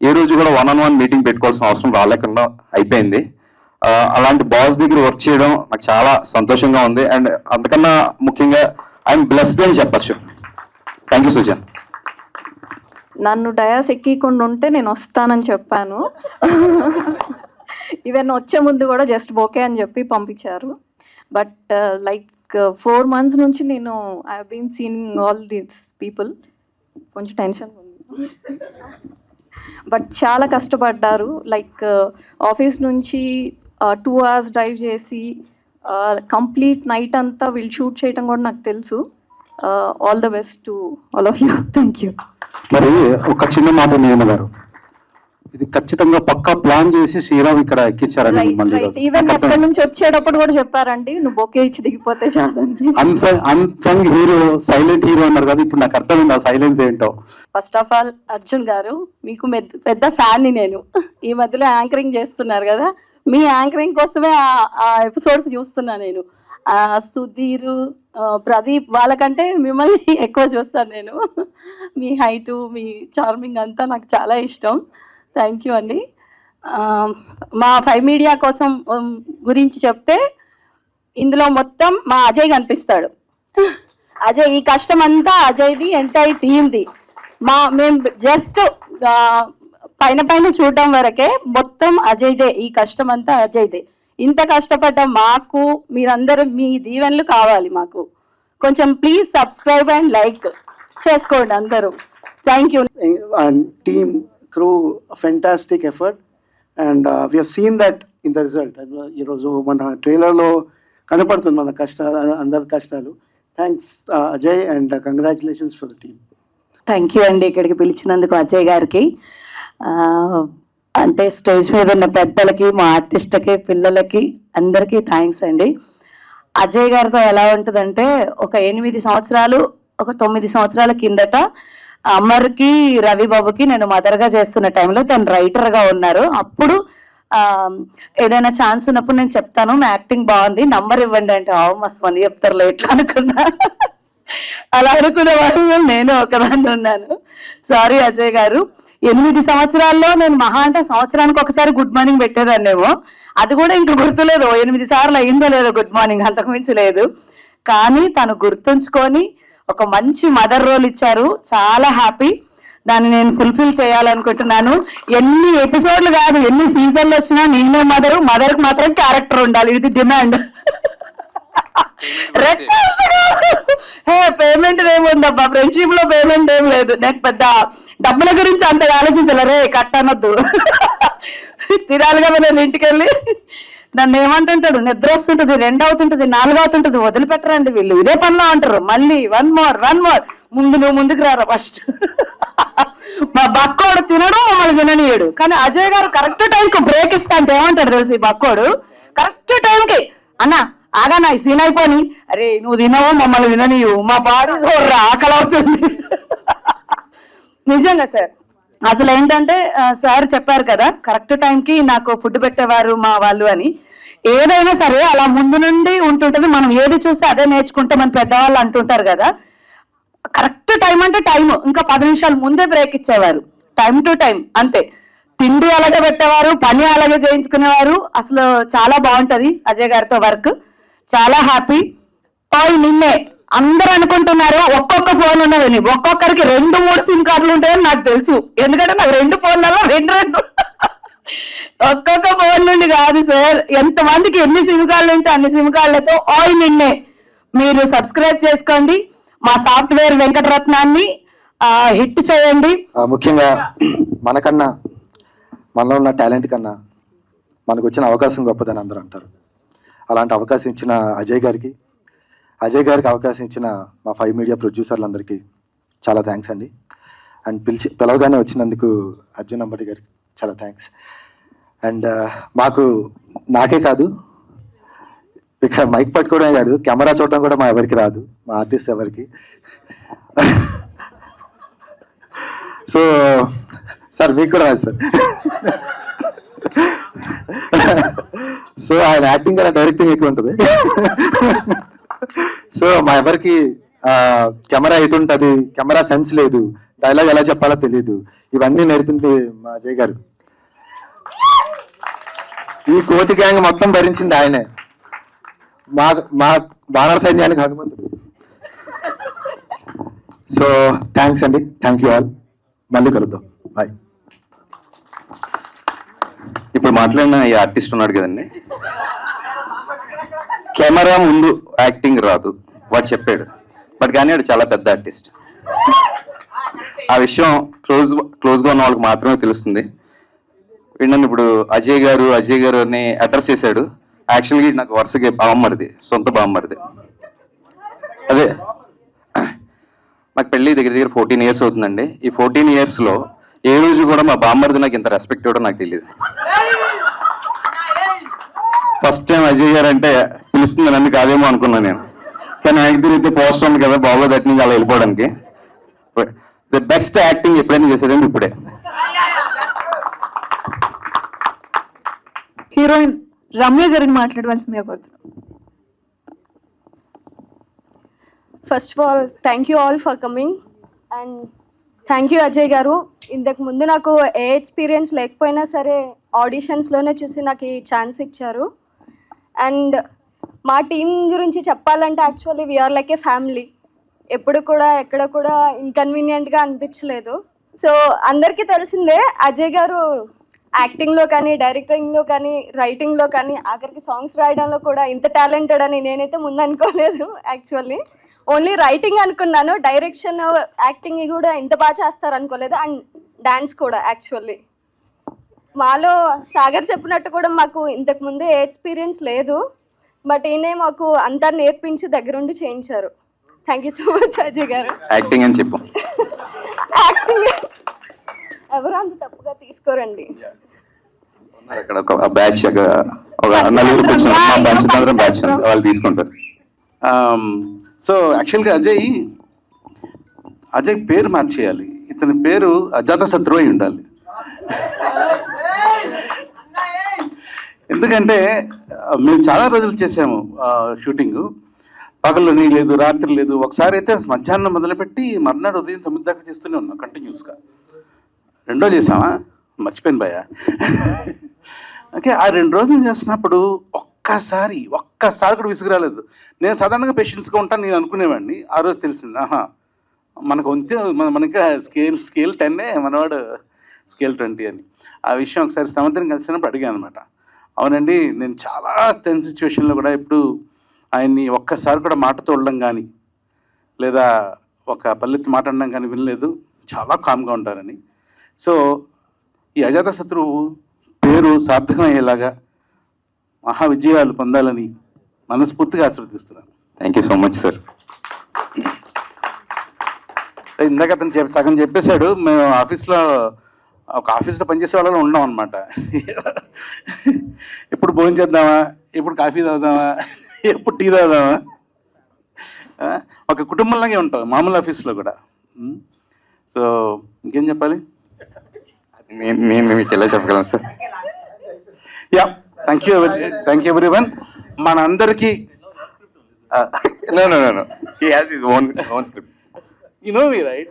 ఏ రోజు కూడా 1-on-1 మీటింగ్ పెట్టుకోవాల్సిన అవసరం రాలేకుండా అయిపోయింది. అలాంటి బాస్ దగ్గర వర్క్ చేయడం నాకు చాలా సంతోషంగా ఉంది. అండ్ అంతకన్నా ముఖ్యంగా ఐఎమ్ బ్లెస్డ్ అని చెప్పచ్చు. Thank you Sujan. నన్ను డయాస్ ఎక్కకుండా ఉంటే నేను వస్తానని చెప్పాను. ఈవెన్ వచ్చే ముందు కూడా జస్ట్ ఓకే అని చెప్పి పంపించారు. బట్ లైక్ 4 months నుంచి నేను I been seeing all these people. కొంచెం టెన్షన్ ఉంది. బట్ చాలా కష్టపడ్డారు. లైక్ ఆఫీస్ నుంచి 2 hours డ్రైవ్ చేసి కంప్లీట్ నైట్ అంతా వీళ్ళు షూట్ చేయడం కూడా నాకు తెలుసు. All the best to all of you. Thank you. మరి ఒక చిన్న మాట నేను గారు, ఇది ఖచ్చితంగా పక్కా ప్లాన్ చేసి శ్రీరామ్ ఇక్కడ ఎక్కించారండి. ఈవెన్ ఎక్కడి నుంచి వచ్చేటప్పుడు కూడా చెప్పారండి, నువ్వు బొకే ఇచ్చి దిగిపోతే చాలండి. అన్సంగ్ హీరో, సైలెంట్ హీరో అన్నారు కదా, ఇప్పుడు నాకు అర్థమైంది ఆ సైలెన్స్ ఏంటో. ఫస్ట్ ఆఫ్ ఆల్ అర్జున్ గారు, మీకు పెద్ద ఫ్యాన్ని నేను. ఈ మధ్యలో యాంకరింగ్ చేస్తున్నారు కదా, మీ యాంకరింగ్ కోసమే ఆ ఎపిసోడ్స్ చూస్తున్నా నేను. సుధీర్, ప్రదీప్ వాళ్ళకంటే మిమ్మల్ని ఎక్కువ చూస్తాను నేను. మీ హైటు, మీ చార్మింగ్ అంతా నాకు చాలా ఇష్టం. థ్యాంక్ యూ అండి. మా 5 మీడియా కోసం గురించి చెప్తే ఇందులో మొత్తం మా అజయ్ కనిపిస్తాడు. అజయ్, ఈ కష్టం అంతా అజయ్ది, ఎంటైర్ టీమ్ది. మేము జస్ట్ పైన చూడడం వరకే, మొత్తం అజయ్దే. ఈ కష్టం అంతా అజయ్దే. ఇంత కష్టపడ్డ మాకు మీరందరూ మీ దీవెనలు కావాలి మాకు. కొంచెం ప్లీజ్ సబ్స్క్రైబ్ అండ్ లైక్ చేసుకోండి అందరూ. Thank you. Team, crew, a fantastic effort, and we have seen that in the result. ఈ రోజు మన ట్రైలర్లో కనపడుతుంది మన అందరి కష్టాలు. Thanks Ajay, and congratulations for the team. Thank you అండి ఇక్కడికి పిలిచినందుకు అజయ్ గారికి. అంటే స్టేజ్ మీద ఉన్న పెద్దలకి, మా ఆర్టిస్ట్కి, పిల్లలకి అందరికీ థ్యాంక్స్ అండి. అజయ్ గారితో ఎలా ఉంటుందంటే, ఒక 8 సంవత్సరాలు, ఒక 9 సంవత్సరాల కిందట అమర్కి, రవిబాబుకి నేను మదర్గా చేస్తున్న టైంలో తను రైటర్గా ఉన్నారు. అప్పుడు ఏదైనా ఛాన్స్ ఉన్నప్పుడు నేను చెప్తాను, మా యాక్టింగ్ బాగుంది, నంబర్ ఇవ్వండి అంటే, మస్తు మంది చెప్తారులే ఎట్లా అనుకున్నా. అలా అనుకునే వాళ్ళు నేను ఒకదాన్ని ఉన్నాను. సారీ అజయ్ గారు. 8 సంవత్సరాల్లో నేను మహా అంటే సంవత్సరానికి ఒకసారి గుడ్ మార్నింగ్ పెట్టేదాన్నేమో. అది కూడా ఇంక గుర్తులేదు, 8 సార్లు అయిందో లేదో గుడ్ మార్నింగ్, అంతకుమించి లేదు. కానీ తను గుర్తుంచుకొని ఒక మంచి మదర్ రోల్ ఇచ్చారు. చాలా హ్యాపీ. దాన్ని నేను ఫుల్ఫిల్ చేయాలనుకుంటున్నాను. ఎన్ని ఎపిసోడ్లు కాదు, ఎన్ని సీజన్లు వచ్చినా నేనే మదర్కి మాత్రం క్యారెక్టర్ ఉండాలి, ఇది డిమాండ్. పేమెంట్ ఏముందబ్బా, ఫ్రెండ్షిప్ లో పేమెంట్ ఏం లేదు. నాకు పెద్ద డబ్బుల గురించి అంతగా ఆలోచించలేరే, కట్టనొద్దు. తినాలి కదా నేను ఇంటికి వెళ్ళి. నన్ను ఏమంటుంటాడు, నిద్ర వస్తుంటుంది, 2 అవుతుంటుంది, 4 అవుతుంటుంది, వదిలిపెట్టరండి వీళ్ళు, ఇదే పనిలో అంటారు. మళ్ళీ వన్ మోర్ ముందు నువ్వు ముందుకు రారా ఫస్ట్. మా బక్కోడు తినడు, మమ్మల్ని తిననీయడు. కానీ అజయ్ గారు కరెక్ట్ టైంకి బ్రేక్ ఇస్తా అంటే ఏమంటాడు తెలుసు ఈ బక్కోడు, కరెక్ట్ టైంకి అన్న ఆగా నా సీన్ అయిపోని, అరే నువ్వు తినవు మమ్మల్ని తిననీయు, మా బాడీ చూడరా ఆకలి అవుతుంది. నిజంగా సార్ అసలు ఏంటంటే సార్ చెప్పారు కదా కరెక్ట్ టైంకి నాకు ఫుడ్ పెట్టేవారు మా వాళ్ళు అని. ఏదైనా సరే అలా ముందు నుండి ఉంటుంటది, మనం ఏది చూస్తే అదే నేర్చుకుంటే మన పెద్దవాళ్ళు అంటుంటారు కదా. కరెక్ట్ టైం అంటే టైం, ఇంకా 10 నిమిషాలు ముందే బ్రేక్ ఇచ్చేవారు, టైం టు టైం అంతే. తిండి అలాగే పెట్టేవారు, పని అలాగే చేయించుకునేవారు. అసలు చాలా బాగుంటది అజయ్ గారితో వర్క్, చాలా హ్యాపీ. నిన్నే అందరూ అనుకుంటున్నారు ఒక్కొక్క ఫోన్ ఉన్నదని, ఒక్కొక్కరికి 2-3 సిమ్ కార్డులు ఉంటాయని నాకు తెలుసు. ఎందుకంటే నాకు 2 ఫోన్లలో 2 ఒక్కొక్క ఫోన్ నుండి కాదు సార్, ఎంతమందికి ఎన్ని సిమ్ కార్డులు ఉంటే అన్ని సిమ్ కార్డులతో ఆల్ నిన్నే. మీరు సబ్స్క్రైబ్ చేసుకోండి, మా సాఫ్ట్వేర్ వెంకటరత్నాన్ని హిట్ చేయండి. ముఖ్యంగా మనకన్నా మనలో ఉన్న టాలెంట్ కన్నా మనకు వచ్చిన అవకాశం గొప్పదని అందరూ అంటారు. అలాంటి అవకాశం ఇచ్చిన అజయ్ గారికి అవకాశం ఇచ్చిన మా 5 మీడియా ప్రొడ్యూసర్లందరికీ చాలా థ్యాంక్స్ అండి. అండ్ పిలవగానే వచ్చినందుకు అర్జున్ అంబటి గారికి చాలా థ్యాంక్స్. అండ్ నాకే కాదు, ఇక్కడ మైక్ పట్టుకోవడమే కాదు, కెమెరా చూడడం కూడా మా ఎవరికి రాదు, మా ఆర్టిస్ట్ ఎవరికి. సో సార్ మీకు కూడా రాదు సార్. సో ఆయన యాక్టింగ్ కన్నా డైరెక్టింగ్ ఎక్కువ ఉంటుంది. సో మా ఎవరికి కెమెరా ఎటు ఉంటుంది, కెమెరా సెన్స్ లేదు, డైలాగ్ ఎలా చెప్పాలో తెలియదు, ఇవన్నీ నేర్పింది మా అజయ్ గారు. ఈ కోతి గ్యాంగ్ మొత్తం భరించింది ఆయనే, మా వానర సైన్యానికి హనుమంతుడు. సో థ్యాంక్స్ అండి, థ్యాంక్ యూ ఆల్. మళ్ళీ కలుద్దాం, బాయ్. ఇప్పుడు మాట్లాడిన ఈ ఆర్టిస్ట్ ఉన్నాడు కదండి, కెమెరా ముందు యాక్టింగ్ రాదు వాడు చెప్పాడు, బట్ కానీ వాడు చాలా పెద్ద ఆర్టిస్ట్. ఆ విషయం క్లోజ్గా ఉన్న వాళ్ళకి మాత్రమే తెలుస్తుంది. వీళ్ళని ఇప్పుడు అజయ్ గారు అని అడ్రస్ చేశాడు. యాక్చువల్గా నాకు వరుసగా బామ్మరిది, సొంత బామ్మరిది. అదే నాకు పెళ్ళి దగ్గర 14 ఇయర్స్ అవుతుందండి. ఈ 14 ఇయర్స్లో ఏ రోజు కూడా మా బామ్మరిది నాకు ఇంత రెస్పెక్ట్ ఇవ్వడం నాకు తెలియదు. ఫస్ట్ టైం అజయ్ గారు అంటే పిలుస్తుంది నన్ను కాదేమో అనుకున్నాను నేను, కానీ నాకు తిరిగితే పోస్ట్ ఉంది కదా బాగోదు అటు నుంచి అలా వెళ్ళిపోవడానికి. ది బెస్ట్ యాక్టింగ్ ఎప్పుడైనా చేసేదండి ఇప్పుడే. హీరోయిన్ రమ్య గారిని మాట్లాడవలసిందిగా కోరుతున్నాను. First of all thank you all for coming and thank you Ajay గారు. ఇంతకు ముందు నాకు ఏ ఎక్స్పీరియన్స్ లేకపోయినా సరే ఆడిషన్స్లోనే చూసి నాకు ఈ ఛాన్స్ ఇచ్చారు. అండ్ మా టీం గురించి చెప్పాలంటే actually we are like a family. ఎప్పుడు కూడా ఎక్కడ కూడా ఇన్కన్వీనియంట్గా అనిపించలేదు. సో అందరికీ తెలిసిందే అజయ్ గారు యాక్టింగ్లో కానీ, డైరెక్టింగ్లో కానీ, రైటింగ్లో కానీ, ఆఖరికి సాంగ్స్ రాయడంలో కూడా ఇంత టాలెంటెడ్ అని నేనైతే ముందు అనుకోలేదు. యాక్చువల్లీ ఓన్లీ రైటింగ్ అనుకున్నాను, డైరెక్షన్ యాక్టింగ్ కూడా ఇంత బాగా చేస్తారు అనుకోలేదు. అండ్ డాన్స్ కూడా యాక్చువల్లీ మాలో సాగర్ చెప్పినట్టు కూడా మాకు ఇంతకు ముందు ఏ ఎక్స్పీరియన్స్ లేదు, బట్ ఈయనే మాకు అంతా నేర్పించి దగ్గరుండి చేయించారు. Thank you so much Ajay గారు. యాక్టింగ్ అని చెప్పు, యాక్టింగ్ ఎవరు అంత తప్పుగా తీసుకోరండి. అక్కడ ఒక బ్యాచ్ ఒక నలుగురు బ్యాచ్ వాళ్ళు తీసుకుంటారు. సో యాక్చువల్గా అజయ్ పేరు మార్చేయాలి. ఇతని పేరు అజాతశత్రువు అయి ఉండాలి. ఎందుకంటే మేము చాలా రోజులు చేసాము షూటింగ్, పగలని లేదు రాత్రి లేదు. ఒకసారి అయితే మధ్యాహ్నం మొదలుపెట్టి మర్నాడు ఉదయం 9 దాకా చేస్తూనే ఉన్నాం కంటిన్యూస్గా. రెండో చేసామా మర్చిపోయిన భయ. ఓకే, ఆ 2 రోజులు చేసినప్పుడు ఒక్కసారి కూడా విసుగు రాలేదు. నేను సాధారణంగా పేషెన్స్గా ఉంటాను నేను అనుకునేవాడిని. ఆ రోజు తెలిసింది మనకు మనకి స్కేల్ 10 మనవాడు స్కేల్ 20 అని. ఆ విషయం ఒకసారి సముద్రం కలిసినప్పుడు అడిగాను అనమాట. అవునండి, నేను చాలా టెన్ సిచ్యువేషన్లో కూడా ఇప్పుడు ఆయన్ని ఒక్కసారి కూడా మాట తోడడం కానీ లేదా ఒక పల్లెత్తి మాట అనడం కానీ వినలేదు, చాలా కామ్గా ఉంటారని. సో ఈ అజాతశత్రువు పేరు సార్థకం అయ్యేలాగా మహా విజయాలు పొందాలని మనస్ఫూర్తిగా ఆశీర్వదిస్తున్నాను. Thank you so much sir. ఇందాక అతను సగం చెప్పేశాడు. మేము ఒక ఆఫీస్లో పనిచేసే వాళ్ళలో ఉన్నాం అనమాట. ఎప్పుడు భోజనం చేద్దామా, ఎప్పుడు కాఫీ తాగుదామా, ఎప్పుడు టీ తాగుదామా, ఒక కుటుంబంలాగే ఉంటాం మామూలు ఆఫీస్లో కూడా. సో ఇంకేం చెప్పాలి? నేను మీకు ఎలా చెప్పగలను sir? Yeah, thank you everyone. మనందరికీ No. He has his own script. You know me, right?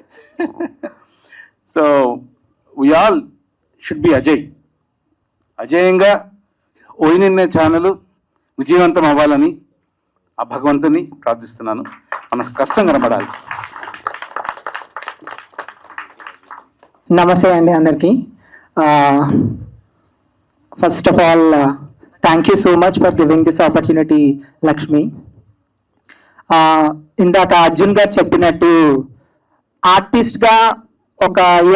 So we all should be అజేయంగా ఓయినిన్నే ఛానల్ విజయవంతం అవ్వాలని ఆ భగవంతుని ప్రార్థిస్తున్నాను. మన కష్టం కనబడాలి. నమస్తే అండి అందరికీ. First of all thank you so much for giving this opportunity Lakshmi. ఇందాక అర్జున్ గారు చెప్పినట్టు ఆర్టిస్ట్గా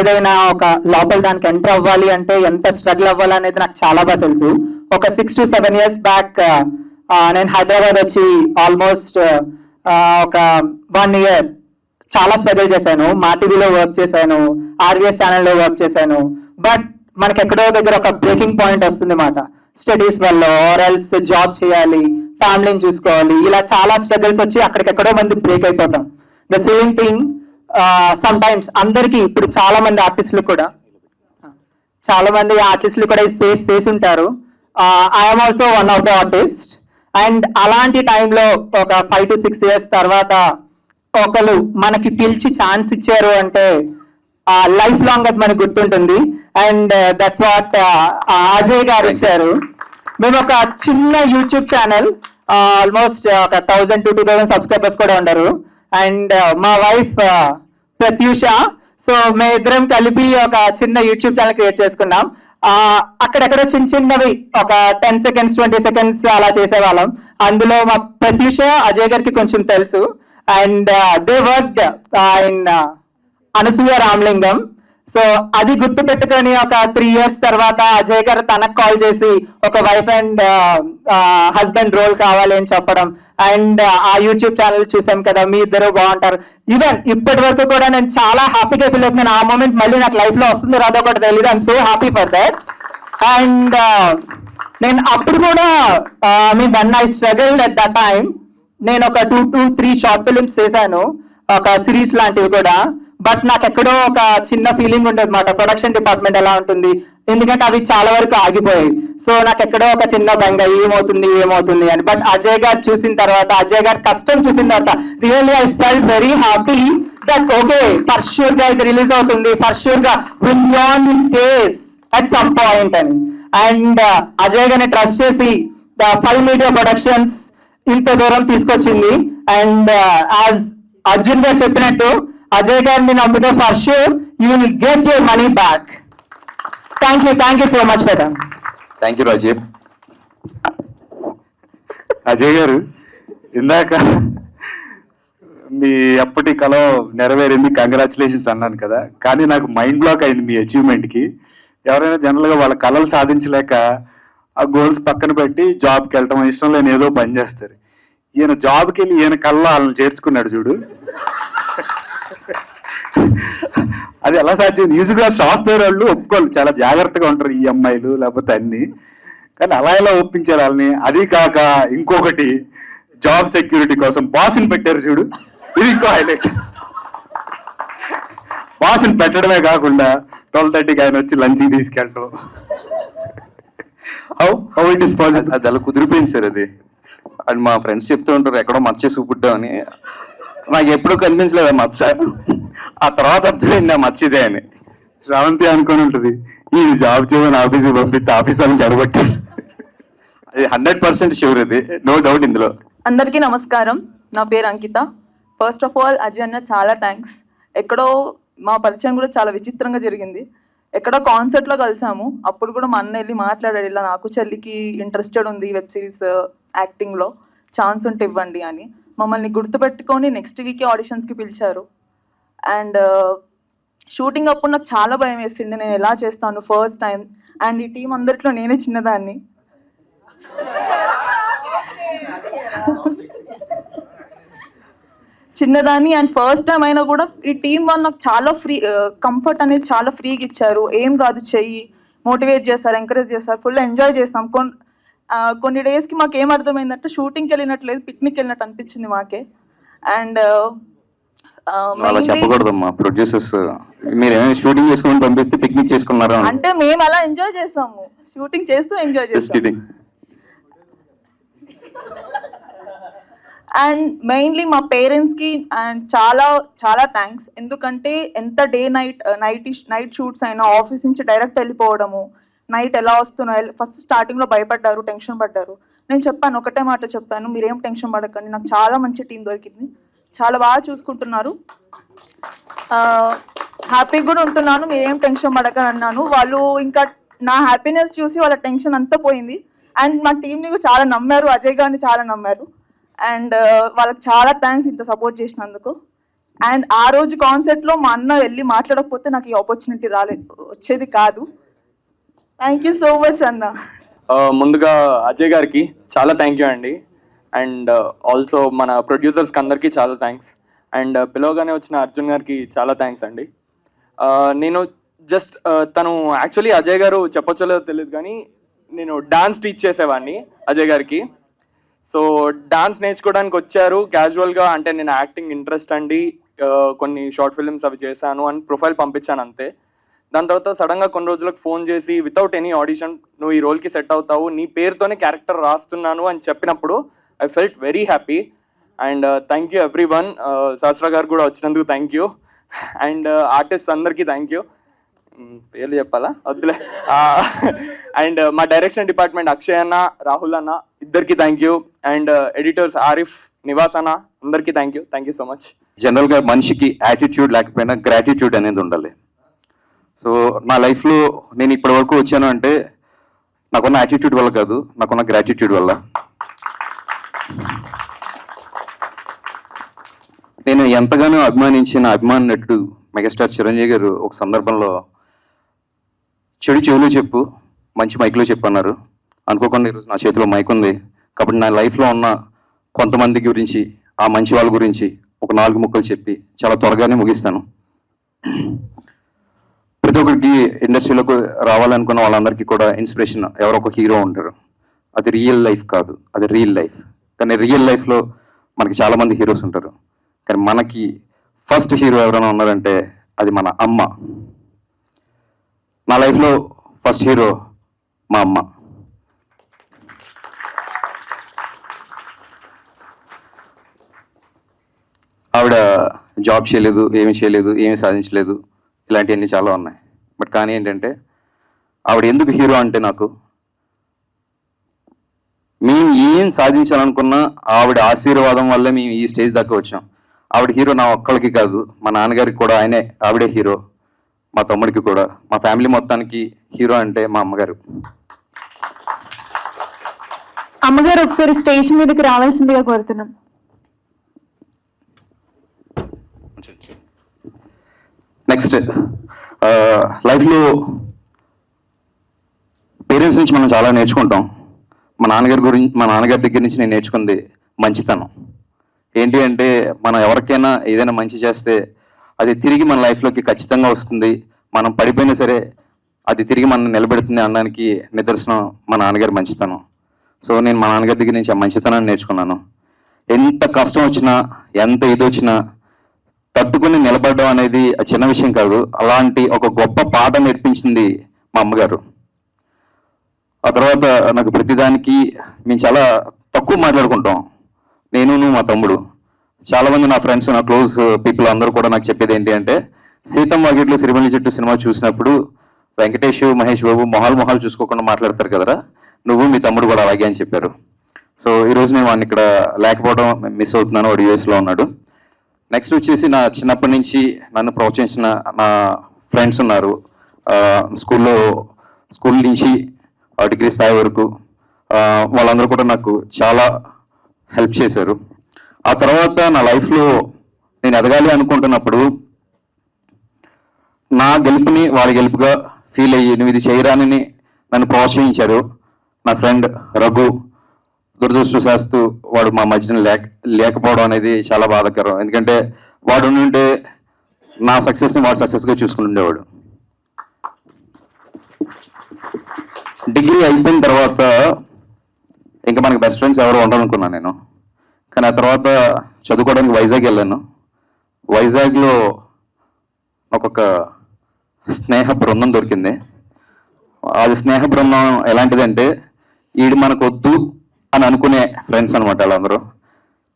ఏదైనా ఒక లోపల దానికి ఎంటర్ అవ్వాలి అంటే ఎంత స్ట్రగుల్ అవ్వాలి అనేది నాకు చాలా బాగా తెలుసు. ఒక 6 to 7 years బ్యాక్ నేను హైదరాబాద్ వచ్చి ఆల్మోస్ట్ ఒక 1 year చాలా స్ట్రగుల్ చేశాను. మా టీవీలో వర్క్ చేశాను, ఆర్వీఎస్ ఛానల్లో వర్క్ చేశాను. బట్ మనకి ఎక్కడో దగ్గర ఒక బ్రేకింగ్ పాయింట్ వస్తుంది అన్నమాట. స్టడీస్ వల్ల ఆర్ ఎల్స్ జాబ్ చేయాలి, ఫ్యామిలీని చూసుకోవాలి, ఇలా చాలా స్ట్రగుల్స్ వచ్చి అక్కడికెక్కడో మంది బ్రేక్ అయిపోతాం. The same thing some times అందరికీ ఇప్పుడు చాలా మంది ఆర్టిస్టులు కూడా ఫేస్ చేసి ఉంటారు. I'm also one of the artist. And అలాంటి టైంలో ఒక 5 to 6 years తర్వాత ఒకరు మనకి పిలిచి ఛాన్స్ ఇచ్చారు అంటే లైఫ్ లాంగ్ అది మనకు గుర్తుంటుంది. అండ్ దట్స్ వాట్ అజయ్ గారు ఇచ్చారు. మేము ఒక చిన్న యూట్యూబ్ ఛానల్, ఆల్మోస్ట్ ఒక 1000 to 2000 సబ్స్క్రైబర్స్ కూడా ఉండరు. అండ్ మా వైఫ్ ప్రత్యూష, సో మేమిద్దరం కలిపి ఒక చిన్న యూట్యూబ్ ఛానల్ క్రియేట్ చేసుకున్నాం. అక్కడెక్కడ చిన్నవి ఒక 10 seconds 20 seconds అలా చేసేవాళ్ళం. అందులో మా ప్రత్యూష అజయ్ గారికి కొంచెం తెలుసు. And they worked in Anasuya Ramalingam. So అది గుర్తు పెట్టుకొని ఒక 3 years తర్వాత అజయ్ గారు తనకు కాల్ చేసి ఒక వైఫ్ అండ్ హస్బెండ్ రోల్ కావాలి అని చెప్పడం. అండ్ ఆ యూట్యూబ్ ఛానల్ చూసాం కదా, మీ ఇద్దరు బాగుంటారు. ఈవెన్ ఇప్పటి వరకు కూడా నేను చాలా హ్యాపీగా ఫీల్ అవుతున్నాను. ఆ మూమెంట్ మళ్ళీ నాకు లైఫ్ లో వస్తుందో రాదో కూడా తెలియదు. I'm so happy for that. And నేను అప్పుడు కూడా one I struggle at that time. నేను ఒక 2 to 3 షార్ట్ ఫిల్మ్స్ చేశాను, ఒక సిరీస్ లాంటివి కూడా. బట్ నాకు ఎక్కడో ఒక చిన్న ఫీలింగ్ ఉండేది మాట, ప్రొడక్షన్ డిపార్ట్మెంట్ ఎలా ఉంటుంది, ఎందుకంటే అవి చాలా వరకు ఆగిపోయాయి. సో నాకు ఎక్కడో ఒక చిన్న బెంగ, ఏమవుతుంది అని. బట్ అజయ్ గారు చూసిన తర్వాత, అజయ్ గారు కష్టం చూసిన తర్వాత really I felt very happy that okay for sure గా ఇది రిలీజ్ అవుతుంది, ఫర్ షూర్ గా will be on the stage at some point అని. అండ్ అజయ్ గారిని ట్రస్ట్ చేసి 5 Media ప్రొడక్షన్స్ ఇంత దూరం తీసుకొచ్చింది. అండ్ యాజ్ అర్జున్ గారు చెప్పినట్టు అజయ్ గారిని నమ్మితే for sure you will get your money back. Thank you so much madam. Thank you Rajeev. Ajay గారు, ఇందాక మీ అప్పటి కళ నెరవేరింది, కంగ్రాచులేషన్స్ అన్నాను కదా, కానీ నాకు మైండ్ బ్లాక్ అయింది మీ అచీవ్మెంట్కి. ఎవరైనా జనరల్గా వాళ్ళ కళలు సాధించలేక ఆ గోల్స్ పక్కన పెట్టి జాబ్కి వెళ్ళటం, ఇష్టం లేని ఏదో పని చేస్తారు. ఈయన జాబ్కి వెళ్ళి ఈయన కళ్ళ వాళ్ళని చేర్చుకున్నాడు చూడు. అది ఎలా సాధ్యం? యూజువల్గా సాఫ్ట్వేర్ వాళ్ళు ఒప్పుకోవాలి, చాలా జాగ్రత్తగా ఉంటారు ఈ అమ్మాయిలు లేకపోతే అన్ని, కానీ అలా ఎలా ఒప్పించారు వాళ్ళని? అది కాక ఇంకొకటి, జాబ్ సెక్యూరిటీ కోసం బాస్ని పెట్టారు చూడు, ఇది ఇంకో హైలైట్. బాస్ని పెట్టడమే కాకుండా 12:30కి ఆయన వచ్చి లంచ్కి తీసుకెళ్ళటం. How it is possible? అది అలా కుదిరిపోయింది సార్. అది అది మా ఫ్రెండ్స్ చెప్తూ ఉంటారు ఎక్కడో మచ్చ చూపుట్టామని. నాకు ఎప్పుడూ కనిపించలేదు ఆ మచ్చ. ఆ తర్వాత అర్థమైంది ఆ మచ్చ ఇదే అని. శ్రావంతి అనుకుని ఉంటుంది, ఈ జాబ్ చేయమని ఆఫీస్కి పంపిస్తే ఆఫీస్ అని జరగబట్టారు. అది 100% షూర్, ఇది నో డౌట్ ఇందులో. అందరికీ నమస్కారం, నా పేరు అంకిత. ఫస్ట్ ఆఫ్ ఆల్ అజయ్ అన్న చాలా థ్యాంక్స్. ఎక్కడో మా పరిచయం కూడా చాలా విచిత్రంగా జరిగింది. ఎక్కడో కాన్సర్ట్లో కలిసాము, అప్పుడు కూడా మా అన్న వెళ్ళి మాట్లాడాడు, ఇలా నాకు చెల్లికి ఇంట్రెస్టెడ్ ఉంది వెబ్ సిరీస్ యాక్టింగ్లో, ఛాన్స్ ఉంటే ఇవ్వండి అని. మమ్మల్ని గుర్తుపెట్టుకొని నెక్స్ట్ వీకే ఆడిషన్స్కి పిలిచారు. అండ్ షూటింగ్ అప్పుడు నాకు చాలా భయం వేసింది, నేను ఎలా చేస్తాను ఫస్ట్ టైం. అండ్ ఈ టీం అందరిలో నేనే చిన్నదాన్ని. చిన్నదాన్ని అండ్ ఫస్ట్ టైం అయినా కూడా ఈ టీం వాళ్ళు నాకు చాలా కంఫర్ట్ అనేది చాలా ఫ్రీగా ఇచ్చారు. ఏం కాదు చెయ్యి, మోటివేట్ చేస్తారు, ఎంకరేజ్ చేస్తారు, ఫుల్ ఎంజాయ్ చేస్తాం. కొన్ని డేస్కి మాకు ఏం అర్థమైందంటే షూటింగ్కి వెళ్ళినట్లేదు, పిక్నిక్ వెళ్ళినట్టు అనిపించింది మాకే. అండ్ అలా చెప్పకూడదమ్మా, ప్రొడ్యూసర్స్ మీరు ఏమైనా షూటింగ్ చేసుకుని పంపిస్తే పిక్నిక్ చేసుకున్నారా అంటే మేము అలా ఎంజాయ్ చేస్తాము, షూటింగ్ చేస్తూ ఎంజాయ్ చేస్తాం. అండ్ మెయిన్లీ మా పేరెంట్స్కి అండ్ చాలా చాలా థ్యాంక్స్. ఎందుకంటే ఎంత డే నైట్ షూట్స్ అయినా ఆఫీస్ నుంచి డైరెక్ట్ వెళ్ళిపోవడము, నైట్ ఎలా వస్తున్నాయి, ఫస్ట్ స్టార్టింగ్లో భయపడ్డారు, టెన్షన్ పడ్డారు. నేను చెప్పాను, ఒకటే మాట చెప్పాను, మీరేం టెన్షన్ పడకండి, నాకు చాలా మంచి టీం దొరికింది, చాలా బాగా చూసుకుంటున్నారు, హ్యాపీగా కూడా ఉంటున్నాను, మీరేం టెన్షన్ పడకండి అన్నాను. వాళ్ళు ఇంకా నా హ్యాపీనెస్ చూసి వాళ్ళ టెన్షన్ అంతా పోయింది. అండ్ మా టీంని కూడా చాలా నమ్మారు, అజయ్ గారిని చాలా నమ్మారు. అండ్ వాళ్ళకి చాలా థ్యాంక్స్ ఇంత సపోర్ట్ చేసినందుకు. అండ్ ఆ రోజు కాన్సర్ట్లో మా అన్న వెళ్ళి మాట్లాడకపోతే నాకు ఈ ఆపర్చునిటీ వచ్చేది కాదు. థ్యాంక్ యూ సో మచ్ అన్న. ముందుగా అజయ్ గారికి చాలా థ్యాంక్ యూ అండి. అండ్ ఆల్సో మన ప్రొడ్యూసర్స్కి అందరికీ చాలా థ్యాంక్స్. అండ్ పిలవగానే వచ్చిన అర్జున్ గారికి చాలా థ్యాంక్స్ అండి. నేను జస్ట్ తను యాక్చువల్లీ అజయ్ గారు చెప్పొచ్చో లేదో తెలియదు కానీ నేను డాన్స్ టీచ్ చేసేవాడిని అజయ్ గారికి. సో డాన్స్ నేర్చుకోవడానికి వచ్చారు క్యాజువల్గా, అంటే నేను యాక్టింగ్ ఇంట్రెస్ట్ అండి, కొన్ని షార్ట్ ఫిల్మ్స్ అవి చేశాను అని ప్రొఫైల్ పంపించాను అంతే. దాని తర్వాత సడన్గా కొన్ని రోజులకు ఫోన్ చేసి వితౌట్ ఎనీ ఆడిషన్ నువ్వు ఈ రోల్కి సెట్ అవుతావు, నీ పేరుతోనే క్యారెక్టర్ రాస్తున్నాను అని చెప్పినప్పుడు I felt very happy. And thank you everyone. Sahasra గారు కూడా వచ్చినందుకు థ్యాంక్ యూ. అండ్ ఆర్టిస్ట్ అందరికీ థ్యాంక్ యూ. పేర్లు చెప్పాలా వద్దులే. అండ్ మా డైరెక్షన్ డిపార్ట్మెంట్ అక్షయ్ అన్న, రాహుల్ అన్న ఇద్దరికి thank you. And editors Arif, Nivas అన్న అందరికీ థ్యాంక్ యూ సో మచ్. జనరల్గా మనిషికి యాటిట్యూడ్ లేకపోయినా గ్రాటిట్యూడ్ అనేది ఉండాలి. సో నా లైఫ్లో నేను ఇప్పటి వరకు వచ్చాను అంటే నాకున్న యాటిట్యూడ్ వల్ల కాదు, నాకున్న గ్రాటిట్యూడ్ వల్ల. నేను ఎంతగానో అభిమానించిన అభిమాన నటుడు మెగాస్టార్ చిరంజీవి గారు ఒక సందర్భంలో చెడు చెవులు చెప్పు, మంచి మైక్లో చెప్పు అన్నారు. అనుకోకుండా ఈరోజు నా చేతిలో మైక్ ఉంది కాబట్టి నా లైఫ్లో ఉన్న కొంతమంది గురించి, ఆ మంచి వాళ్ళ గురించి ఒక 4 ముక్కలు చెప్పి చాలా త్వరగానే ముగిస్తాను. ప్రతి ఒక్కరికి ఇండస్ట్రీలోకి రావాలనుకున్న వాళ్ళందరికీ కూడా ఇన్స్పిరేషన్ ఎవరో ఒక హీరో ఉంటారు. అది రియల్ లైఫ్ కాదు, అది రియల్ లైఫ్. కానీ రియల్ లైఫ్లో మనకి చాలామంది హీరోస్ ఉంటారు, కానీ మనకి ఫస్ట్ హీరో ఎవరైనా ఉన్నారంటే అది మన అమ్మ. నా లైఫ్లో ఫస్ట్ హీరో మా అమ్మ. ఆవిడ జాబ్ చేయలేదు, ఏమీ చేయలేదు, ఏమీ సాధించలేదు, ఇలాంటివన్నీ చాలా ఉన్నాయి. బట్ కానీ ఏంటంటే ఆవిడ ఎందుకు హీరో అంటే నాకు మేము ఏం సాధించాలనుకున్నా ఆవిడ ఆశీర్వాదం వల్లే మేము ఈ స్టేజ్ దాకా వచ్చాం. ఆవిడ హీరో నా ఒక్కళ్ళకి కాదు, మా నాన్నగారికి కూడా ఆవిడే హీరో, మా తమ్ముడికి కూడా, మా ఫ్యామిలీ మొత్తానికి హీరో అంటే మా అమ్మగారు. అమ్మగారు ఒకసారి స్టేజ్ మీదకి రావాల్సిందిగా కోరుతున్నాం. నెక్స్ట్ లైఫ్లో పేరెంట్స్ నుంచి మనం చాలా నేర్చుకుంటాం. మా నాన్నగారి దగ్గర నుంచి నేను నేర్చుకుంది మంచితనం. ఏంటి అంటే మనం ఎవరికైనా ఏదైనా మంచి చేస్తే అది తిరిగి మన లైఫ్లోకి ఖచ్చితంగా వస్తుంది, మనం పడిపోయినా సరే అది తిరిగి మనం నిలబెడుతుంది అనడానికి నిదర్శనం మా నాన్నగారి మంచితనం. సో నేను మా నాన్నగారి దగ్గర నుంచి ఆ మంచితనాన్ని నేర్చుకున్నాను. ఎంత కష్టం వచ్చినా, ఎంత ఇది వచ్చినా తట్టుకుని నిలబడడం అనేది చిన్న విషయం కాదు. అలాంటి ఒక గొప్ప పాఠం నేర్పించింది మా అమ్మగారు. ఆ తర్వాత నాకు ప్రతిదానికి మేము చాలా తక్కువ మాట్లాడుకుంటాం, నేను మా తమ్ముడు. చాలామంది నా ఫ్రెండ్స్, నా క్లోజ్ పీపుల్ అందరూ కూడా నాకు చెప్పేది ఏంటి అంటే, సీతం వాకిట్లో సిరిమల్లి చెట్టు సినిమా చూసినప్పుడు వెంకటేష్, మహేష్ బాబు మొహాలు చూసుకోకుండా మాట్లాడతారు కదరా, నువ్వు మీ తమ్ముడు కూడా అలాగే అని చెప్పారు. సో ఈరోజు నేను వాడిని ఇక్కడ లేకపోవడం మిస్ అవుతున్నాను, వాడు యూఎస్లో ఉన్నాడు. నెక్స్ట్ వచ్చేసి నా చిన్నప్పటి నుంచి నన్ను ప్రోత్సహించిన నా ఫ్రెండ్స్ ఉన్నారు. స్కూల్ నుంచి డిగ్రీ స్థాయి వరకు వాళ్ళందరూ కూడా నాకు చాలా హెల్ప్ చేశారు. ఆ తర్వాత నా లైఫ్లో నేను ఎదగాలి అనుకుంటున్నప్పుడు నా గెలుపుని వాళ్ళ గెలుపుగా ఫీల్ అయ్యి నువ్వు ఇది చేయరానని నన్ను ప్రోత్సహించారు నా ఫ్రెండ్ రఘు. దురదృష్టశాస్తు వాడు మా మధ్యన లేకపోవడం అనేది చాలా బాధాకరం. ఎందుకంటే వాడు ఉంటే నా సక్సెస్ని వాడు సక్సెస్గా చూసుకుని ఉండేవాడు. డిగ్రీ అయిపోయిన తర్వాత ఇంకా మనకి బెస్ట్ ఫ్రెండ్స్ ఎవరు ఉండరనుకున్నాను నేను. కానీ ఆ తర్వాత చదువుకోవడానికి వైజాగ్ వెళ్ళాను. వైజాగ్లో ఒక్కొక్క స్నేహ బృందం దొరికింది. అది స్నేహ బృందం ఎలాంటిదంటే ఈడు మనకు వద్దు అని అనుకునే ఫ్రెండ్స్ అనమాట. వాళ్ళందరూ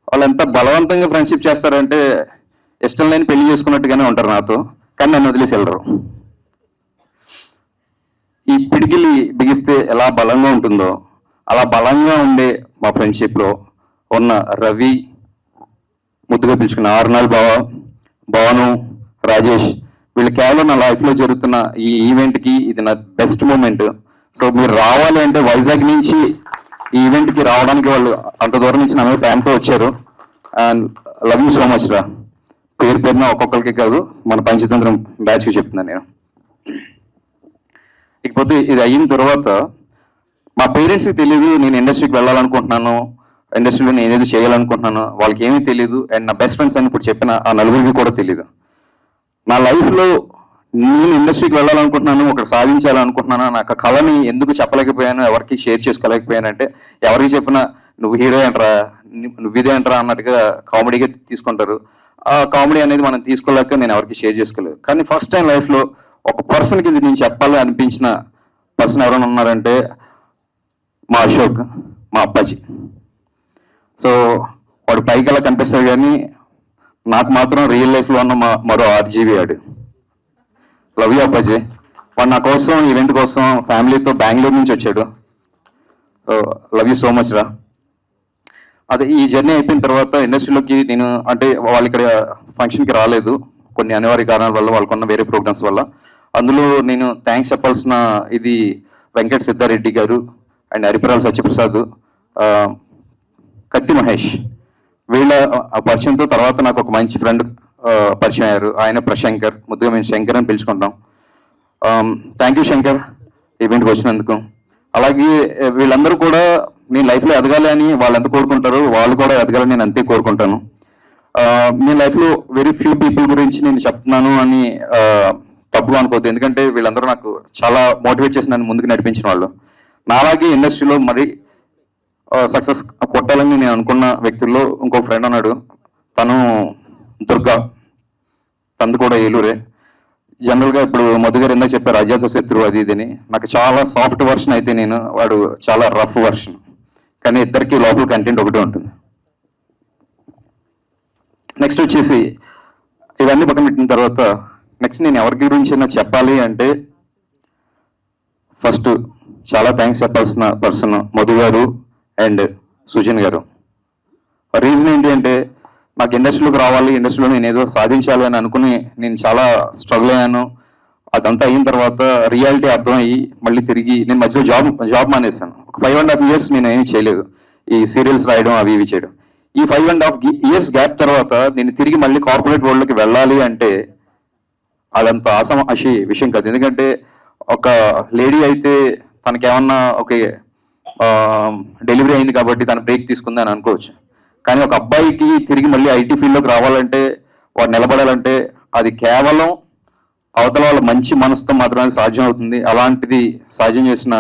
వాళ్ళు ఎంత బలవంతంగా ఫ్రెండ్షిప్ చేస్తారంటే ఇష్టం లేని పెళ్లి చేసుకున్నట్టుగానే ఉంటారు నాతో, కానీ నన్ను వదిలేసి వెళ్ళరు. ఈ పిడికిలి బిగిస్తే ఎలా బలంగా ఉంటుందో అలా బలంగా ఉండే మా ఫ్రెండ్షిప్లో ఉన్న రవి, ముద్దుగా పిలుచుకున్న ఆర్నాల్ బావ, భాను, రాజేష్, వీళ్ళు కేవలం నా లైఫ్లో జరుగుతున్న ఈ ఈవెంట్కి ఇది నా బెస్ట్ మూమెంట్. సో మీరు రావాలి అంటే వైజాగ్ నుంచి ఈ ఈవెంట్కి రావడానికి వాళ్ళు అంత దూరం నుంచి నా మీద ప్లాన్తో వచ్చారు. And love you so much రా. పేరు పేరున ఒక్కొక్కరికి కాదు, మన పంచతంత్రం బ్యాచ్కి చెప్తున్నాను నేను. ఇకపోతే ఇది అయిన తర్వాత మా పేరెంట్స్కి తెలియదు నేను ఇండస్ట్రీకి వెళ్ళాలనుకుంటున్నాను, ఇండస్ట్రీలో నేను ఏదో చేయాలనుకుంటున్నాను. వాళ్ళకి ఏమీ తెలియదు. అండ్ నా బెస్ట్ ఫ్రెండ్స్ అని ఇప్పుడు చెప్పిన ఆ నలుగురికి కూడా తెలియదు. నా లైఫ్లో నేను ఇండస్ట్రీకి వెళ్ళాలనుకుంటున్నాను, ఒకటి సాధించాలనుకుంటున్నాను, నాకు కళని ఎందుకు చెప్పలేకపోయాను, ఎవరికి షేర్ చేసుకోలేకపోయానంటే ఎవరికి చెప్పినా నువ్వు హీరో ఏంట్రా, నువ్వు ఇదే ఏంట్రా అన్నట్టుగా కామెడీగా తీసుకుంటారు. ఆ కామెడీ అనేది మనం తీసుకోలేక నేను ఎవరికి షేర్ చేసుకోలేదు. కానీ ఫస్ట్ టైం లైఫ్లో ఒక పర్సన్కి ఇది నేను చెప్పాలి అనిపించిన పర్సన్ ఎవరైనా ఉన్నారంటే మా అశోక్, మా అప్పాజీ. సో వాడు పైకి ఎలా కనిపిస్తాడు కానీ నాకు మాత్రం రియల్ లైఫ్లో ఉన్న మరో ఆర్జీవి ఆడు. Love you Appaji. వాడు నా కోసం ఈవెంట్ కోసం ఫ్యామిలీతో బెంగళూరు నుంచి వచ్చాడు. So love you so much రా. అదే ఈ జర్నీ అయిపోయిన తర్వాత ఇండస్ట్రీలోకి నేను అంటే వాళ్ళు ఇక్కడ ఫంక్షన్కి రాలేదు కొన్ని అనివార్య కారణాల వల్ల, వాళ్ళకున్న వేరే ప్రోగ్రామ్స్ వల్ల. అందులో నేను థ్యాంక్స్ చెప్పాల్సిన ఇది వెంకట సిద్ధారెడ్డి గారు అండ్ హరిపురాల సత్యప్రసాద్, కత్తి మహేష్, వీళ్ళ పరిచయంతో తర్వాత నాకు ఒక మంచి ఫ్రెండ్ పరిచయం అయ్యారు. ఆయన ప్రశంకర్, ముద్దుగా మేము శంకర్ అని పిలుచుకుంటాం. థ్యాంక్ యూ శంకర్ ఈవెంట్కి వచ్చినందుకు. అలాగే వీళ్ళందరూ కూడా నేను లైఫ్లో ఎదగాలి అని వాళ్ళు ఎంత కోరుకుంటారో వాళ్ళు కూడా ఎదగాలని నేను అంతే కోరుకుంటాను. నేను లైఫ్లో వెరీ ఫ్యూ పీపుల్ గురించి నేను చెప్తున్నాను అని తప్పుగా అనుకోవద్దు, ఎందుకంటే వీళ్ళందరూ నాకు చాలా మోటివేట్ చేసి నన్ను ముందుకు నడిపించిన వాళ్ళు. నాలాగే ఇండస్ట్రీలో మరి సక్సెస్ కొట్టాలని నేను అనుకున్న వ్యక్తుల్లో ఇంకో ఫ్రెండ్ ఉన్నాడు. తను దుర్గా, తను కూడా ఏలూరే. జనరల్గా ఇప్పుడు మధు గారు ఎందుకు చెప్పారు అజాత శత్రువు అది ఇదని, నాకు చాలా సాఫ్ట్ వర్షన్ అయితే నేను, వాడు చాలా రఫ్ వర్షన్. కానీ ఇద్దరికి లోపల కంటెంట్ ఒకటే ఉంటుంది. నెక్స్ట్ వచ్చేసి ఇవన్నీ పక్కన పెట్టిన తర్వాత నెక్స్ట్ నేను ఎవరి గురించి చెప్పాలి అంటే ఫస్ట్ చాలా థ్యాంక్స్ చెప్పాల్సిన పర్సన్ మధు గారు అండ్ సుజన్ గారు. రీజన్ ఏంటి అంటే నాకు ఇండస్ట్రీలోకి రావాలి, ఇండస్ట్రీలో నేను ఏదో సాధించాలి అని అనుకుని నేను చాలా స్ట్రగుల్ అయ్యాను. అదంతా అయిన తర్వాత రియాలిటీ అర్థమయ్యి మళ్ళీ తిరిగి నేను మధ్యలో జాబ్ మానేశాను. ఒక 5.5 years నేను ఏమీ చేయలేదు, ఈ సీరియల్స్ రాయడం అవి ఇవి చేయడం. ఈ 5.5 years గ్యాప్ తర్వాత నేను తిరిగి మళ్ళీ కార్పొరేట్ వరల్డ్కి వెళ్ళాలి అంటే అదంత ఆషి విషయం కాదు. ఎందుకంటే ఒక లేడీ అయితే తనకేమన్నా ఒక డెలివరీ అయింది కాబట్టి తన బ్రేక్ తీసుకుంది అని అనుకోవచ్చు. కానీ ఒక అబ్బాయికి తిరిగి మళ్ళీ ఐటీ ఫీల్డ్లోకి రావాలంటే, వాడు నిలబడాలంటే అది కేవలం అవతల వాళ్ళ మంచి మనసుతో మాత్రమే సాధ్యం అవుతుంది. అలాంటిది సాధ్యం చేసిన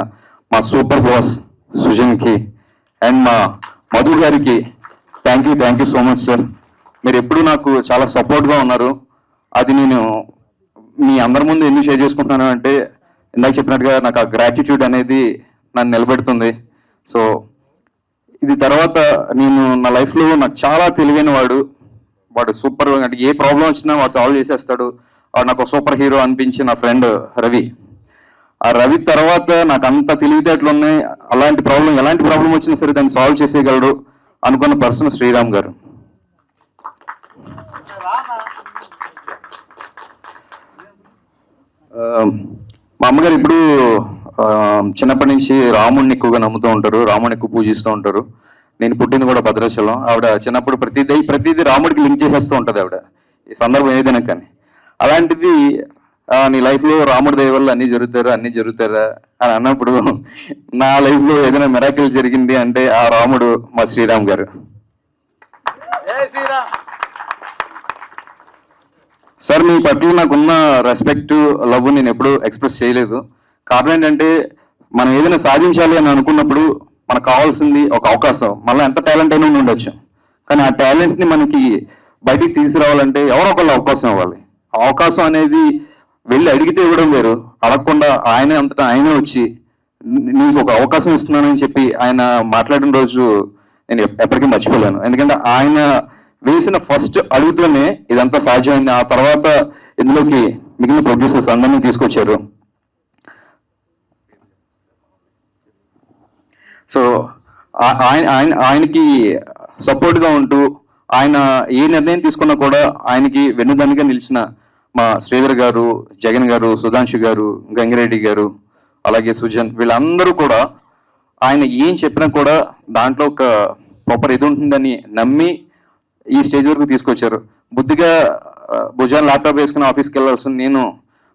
మా సూపర్ బాస్ సుజన్కి అండ్ మా మధు గారికి thank you so much sir. మీరు ఎప్పుడు నాకు చాలా సపోర్ట్గా ఉన్నారు. అది నేను మీ అందరి ముందు ఎందుకు షేర్ చేసుకుంటున్నాను అంటే ఇందాక చెప్పినట్టుగా నాకు ఆ గ్రాటిట్యూడ్ అనేది నన్ను నిలబెడుతుంది. సో ఇది తర్వాత నేను నా లైఫ్లో నాకు చాలా తెలివైన వాడు సూపర్, అంటే ఏ ప్రాబ్లం వచ్చినా వాడు సాల్వ్ చేసేస్తాడు. వాడు నాకు సూపర్ హీరో అనిపించి నా ఫ్రెండ్ రవి. ఆ రవి తర్వాత నాకు అంత తెలివితేటలు ఉన్నాయి, ఎలాంటి ప్రాబ్లం వచ్చినా సరే దాన్ని సాల్వ్ చేసేయగలడు అనుకున్న పర్సన్ శ్రీరామ్ గారు. మా అమ్మగారు ఇప్పుడు చిన్నప్పటి నుంచి రాముడిని ఎక్కువగా నమ్ముతూ ఉంటారు, రాముడిని ఎక్కువ పూజిస్తూ ఉంటారు. నేను పుట్టింది కూడా భద్రాచలం. ఆవిడ చిన్నప్పుడు ప్రతిదీ రాముడికి లింక్ చేసేస్తూ ఉంటుంది ఆవిడ, ఈ సందర్భం ఏదైనా కానీ. అలాంటిది నీ లైఫ్లో రాముడి దయ వల్ల అన్నీ జరుగుతారా అని అన్నప్పుడు నా లైఫ్లో ఏదైనా మిరాకిల్ జరిగింది అంటే ఆ రాముడు మా శ్రీరామ్ గారు. సార్ మీ పట్ల నాకున్న రెస్పెక్ట్, లవ్ నేను ఎప్పుడూ ఎక్స్ప్రెస్ చేయలేదు. కారణం ఏంటంటే మనం ఏదైనా సాధించాలి అని అనుకున్నప్పుడు మనకు కావాల్సింది ఒక అవకాశం. మళ్ళీ ఎంత టాలెంట్ అయినా ఉండొచ్చు, కానీ ఆ టాలెంట్ని మనకి బయటికి తీసుకురావాలంటే ఎవరో ఒకళ్ళు అవకాశం ఇవ్వాలి. ఆ అవకాశం అనేది వెళ్ళి అడిగితే ఇవ్వడం వేరు, అడగకుండా ఆయనే అంతటా ఆయనే వచ్చి నీకు ఒక అవకాశం ఇస్తున్నానని చెప్పి ఆయన మాట్లాడిన రోజు నేను ఎప్పటికీ మర్చిపోలేను. ఎందుకంటే ఆయన వేసిన ఫస్ట్ అడుగుతూనే ఇదంతా సాధ్యమైంది. ఆ తర్వాత ఇందులోకి మిగిలిన ప్రొడ్యూసర్స్ అందరినీ తీసుకొచ్చారు. సో ఆయనకి సపోర్ట్గా ఉంటూ ఆయన ఏ నిర్ణయం తీసుకున్నా కూడా ఆయనకి వెన్నుదన్నుగా నిలిచిన మా శ్రీధర్ గారు, జగన్ గారు, సుధాంశు గారు, గంగిరెడ్డి గారు, అలాగే సుజన్, వీళ్ళందరూ కూడా ఆయన ఏం చెప్పినా కూడా దాంట్లో ఒక ప్రాపర్ ఇది ఉంటుందని నమ్మి ఈ స్టేజ్ వరకు తీసుకొచ్చారు. బుద్ధిగా భుజాన్ని ల్యాప్టాప్ వేసుకుని ఆఫీస్కి వెళ్ళాల్సిన నేను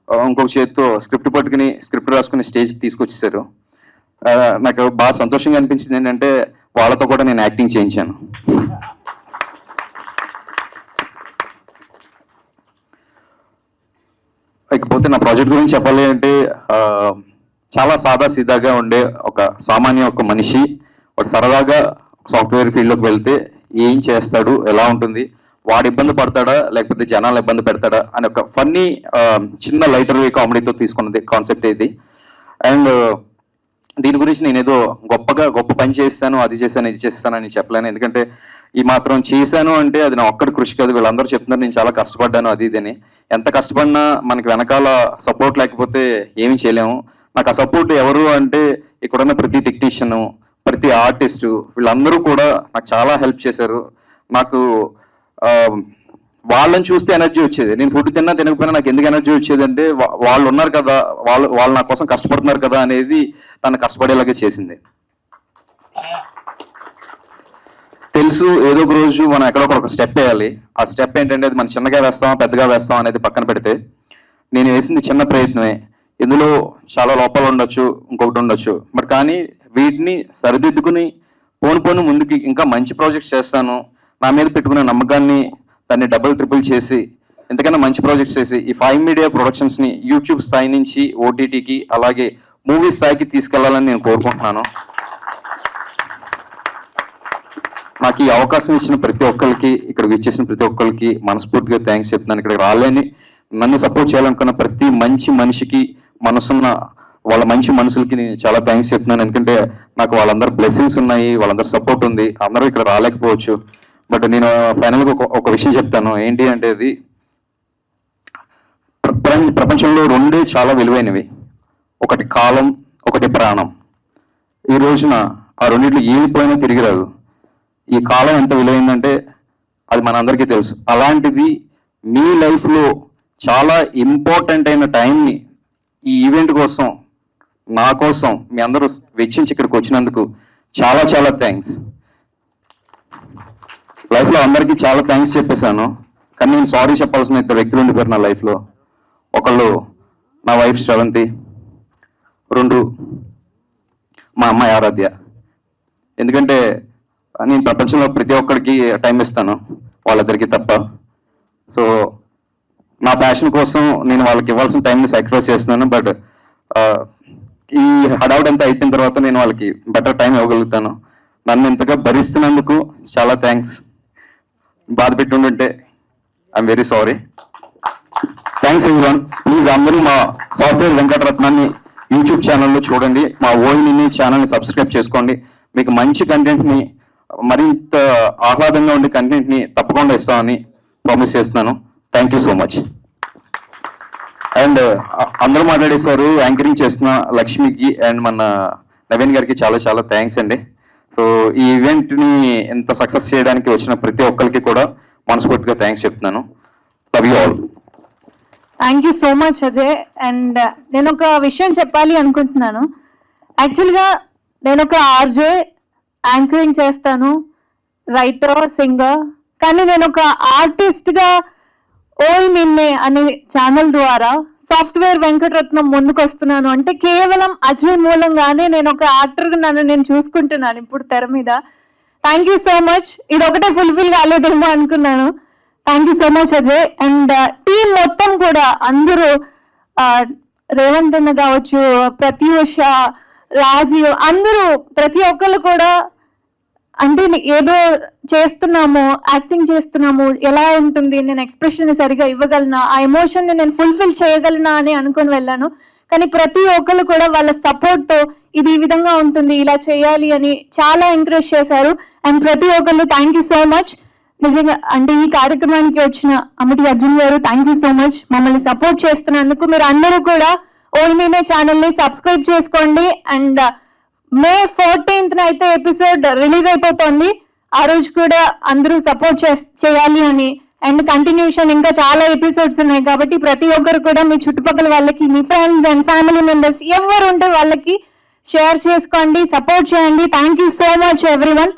ఇంకొక చేతితో స్క్రిప్ట్ పట్టుకుని స్క్రిప్ట్ రాసుకుని స్టేజ్కి తీసుకొచ్చేసారు. నాకు బాగా సంతోషంగా అనిపించింది ఏంటంటే వాళ్ళతో కూడా నేను యాక్టింగ్ చేయించాను. ఇకపోతే నా ప్రాజెక్ట్ గురించి చెప్పాలి అంటే చాలా సాదా సీదాగా ఉండే ఒక సామాన్య ఒక మనిషి ఒక సరదాగా సాఫ్ట్వేర్ ఫీల్డ్లోకి వెళ్తే ఏం చేస్తాడు, ఎలా ఉంటుంది, వాడు ఇబ్బంది పడతాడా లేకపోతే జనాలు ఇబ్బంది పెడతాడా అని ఒక ఫన్నీ చిన్న లైటర్ వే కామెడీతో తీసుకున్నది కాన్సెప్ట్ ఇది. అండ్ దీని గురించి నేను ఏదో గొప్ప పని చేస్తాను, అది చేశాను, ఇది చేస్తాను అని చెప్పలేను. ఎందుకంటే ఈ మాత్రం చేశాను అంటే అది నా ఒక్కడి కృషి కాదు. వీళ్ళందరూ చెప్తున్నారు నేను చాలా కష్టపడ్డాను అది ఇదని. ఎంత కష్టపడినా మనకి వెనకాల సపోర్ట్ లేకపోతే ఏమీ చేయలేము. నాకు ఆ సపోర్ట్ ఎవరు అంటే ఇక్కడున్న ప్రతి టెక్నీషియను, ప్రతి ఆర్టిస్టు, వీళ్ళందరూ కూడా నాకు చాలా హెల్ప్ చేశారు. నాకు వాళ్ళని చూస్తే ఎనర్జీ వచ్చేది. నేను ఫుడ్ తిన్నా తినకపోయినా నాకు ఎందుకు ఎనర్జీ వచ్చేది అంటే వాళ్ళు ఉన్నారు కదా, వాళ్ళు నా కోసం కష్టపడుతున్నారు కదా అనేది నన్ను కష్టపడేలాగే చేసింది. తెలుసు ఏదో ఒక రోజు మనం ఎక్కడో ఒక స్టెప్ వేయాలి. ఆ స్టెప్ ఏంటంటే అది మనం చిన్నగా వేస్తామా పెద్దగా వేస్తామా అనేది పక్కన పెడితే నేను వేసింది చిన్న ప్రయత్నమే. ఇందులో చాలా లోపాలు ఉండొచ్చు, ఇంకొకటి ఉండొచ్చు, బట్ కానీ వీటిని సరిదిద్దుకుని పోను ముందుకి ఇంకా మంచి ప్రాజెక్ట్స్ చేస్తాను. నా మీద పెట్టుకున్న నమ్మకాన్ని దాన్ని డబుల్ ట్రిపుల్ చేసి ఎంతకైనా మంచి ప్రాజెక్ట్స్ చేసి ఈ 5 మీడియా ప్రొడక్షన్స్ని యూట్యూబ్ స్థాయి నుంచి ఓటీటీకి అలాగే మూవీ స్థాయికి తీసుకెళ్లాలని నేను కోరుకుంటున్నాను. నాకు ఈ అవకాశం ఇచ్చిన ప్రతి ఒక్కరికి, ఇక్కడ విచ్చేసిన ప్రతి ఒక్కరికి మనస్ఫూర్తిగా థ్యాంక్స్ చెప్తున్నాను. ఇక్కడ రాలేని నన్ను సపోర్ట్ చేయాలనుకున్న ప్రతి మంచి మనిషికి, మనసున్న వాళ్ళ మంచి మనుషులకి నేను చాలా థ్యాంక్స్ చెప్తున్నాను. ఎందుకంటే నాకు వాళ్ళందరూ బ్లెస్సింగ్స్ ఉన్నాయి, వాళ్ళందరూ సపోర్ట్ ఉంది. అందరూ ఇక్కడ రాలేకపోవచ్చు, బట్ నేను ఫైనల్గా ఒక విషయం చెప్తాను. ఏంటి అంటే అది ప్రపంచంలో రెండే చాలా విలువైనవి, ఒకటి కాలం, ఒకటి ప్రాణం. ఈ రోజున ఆ రెండిట్లో ఏది పోయినా తిరిగి రాదు. ఈ కాలం ఎంత విలువైందంటే అది మనందరికీ తెలుసు. అలాంటిది మీ లైఫ్లో చాలా ఇంపార్టెంట్ అయిన టైంని ఈ ఈవెంట్ కోసం, నా కోసం మీ అందరూ వెచ్చించి ఇక్కడికి వచ్చినందుకు చాలా చాలా థ్యాంక్స్. లైఫ్లో అందరికీ చాలా థ్యాంక్స్ చెప్పేశాను, కానీ నేను సారీ చెప్పాల్సిన ఇద్దరు వ్యక్తులు ఉండిపోయారు నా లైఫ్లో. ఒకళ్ళు నా వైఫ్ శ్రవంతి, 2 మా అమ్మాయి ఆరాధ్య. ఎందుకంటే నేను ప్రపంచంలో ప్రతి ఒక్కరికి టైం ఇస్తాను, వాళ్ళిద్దరికి తప్ప. సో నా ప్యాషన్ కోసం నేను వాళ్ళకి ఇవ్వాల్సిన టైంని సాక్రిఫైస్ చేస్తున్నాను. బట్ ఈ హడావుడ్ అంతా అయిపోయిన తర్వాత నేను వాళ్ళకి బెటర్ టైం ఇవ్వగలుగుతాను. నన్ను ఇంతగా భరిస్తున్నందుకు చాలా థ్యాంక్స్. బాధ పెట్టుంటే I'm very sorry. Thanks everyone. Please అందరూ మా సాఫ్ట్వేర్ వెంకటరత్నాన్ని యూట్యూబ్ ఛానల్లో చూడండి, మా ఓయిని ఛానల్ని సబ్స్క్రైబ్ చేసుకోండి. మీకు మంచి కంటెంట్ని, మరింత ఆహ్లాదంగా ఉండే కంటెంట్ని తప్పకుండా ఇస్తామని ప్రామిస్ చేస్తున్నాను. Thank you so much. And అందరూ మాట్లాడేశారు, యాంకరింగ్ చేస్తున్న లక్ష్మికి అండ్ మన నవీన్ గారికి చాలా చాలా థ్యాంక్స్ అండి. సో ఈ ఈవెంట్ని ఎంత సక్సెస్ చేయడానికి వచ్చిన ప్రతి ఒక్కరికి కూడా మనస్ఫూర్తిగా థ్యాంక్స్ చెప్తున్నాను. Love you all. Thank you so much Ajay. And నేను ఒక విషయం చెప్పాలి అనుకుంటున్నాను. యాక్చువల్గా నేను ఒక ఆర్జే, యాంకరింగ్ చేస్తాను, రైటర్, సింగర్, కానీ నేను ఒక ఆర్టిస్ట్గా ఓయ్ నిన్నే అనే ఛానల్ ద్వారా సాఫ్ట్వేర్ వెంకటరత్నం ముందుకు వస్తున్నాను అంటే కేవలం అజయ్ మూలంగానే నేను ఒక యాక్టర్గా నన్ను నేను చూసుకుంటున్నాను ఇప్పుడు తెర మీద. Thank you so much. ఇది ఒకటే ఫుల్ఫిల్ కాలేదేమో అనుకున్నాను. Thank you so much Ajay. And team మొత్తం కూడా అందరూ రేవంత్ అన్న కావచ్చు, ప్రత్యూష, రాజీవ్, అందరూ ప్రతి ఒక్కరు కూడా అంటే ఏదో చేస్తున్నాము, యాక్టింగ్ చేస్తున్నాము, ఎలా ఉంటుంది, నేను ఎక్స్ప్రెషన్ సరిగా ఇవ్వగలనా, ఆ ఎమోషన్ నేను ఫుల్ఫిల్ చేయగలనా అని అనుకుని వెళ్ళాను. కానీ ప్రతి ఒక్కరు కూడా వాళ్ళ సపోర్ట్తో ఇది ఈ విధంగా ఉంటుంది, ఇలా చేయాలి అని చాలా ఎంకరేజ్ చేశారు. అండ్ ప్రతి ఒక్కరు థ్యాంక్ యూ సో మచ్. నిజంగా అంటే ఈ కార్యక్రమానికి వచ్చిన అమ్మటి అర్జున్ గారు థ్యాంక్ యూ సో మచ్. మమ్మల్ని సపోర్ట్ చేస్తున్నందుకు మీరు అందరూ కూడా ఓల్మీనే ఛానల్ని సబ్స్క్రైబ్ చేసుకోండి. అండ్ May 14th అయితే ఎపిసోడ్ రిలీజ్ అయిపోతుంది. ఆ రోజు కూడా అందరూ సపోర్ట్ చేయాలి అని. అండ్ కంటిన్యూషన్ ఇంకా చాలా ఎపిసోడ్స్ ఉన్నాయి కాబట్టి ప్రతి ఒక్కరు కూడా మీ చుట్టుపక్కల వాళ్ళకి, మీ ఫ్రెండ్స్ అండ్ ఫ్యామిలీ మెంబర్స్ ఎవరు ఉంటే వాళ్ళకి షేర్ చేసుకోండి, సపోర్ట్ చేయండి. Thank you so much everyone.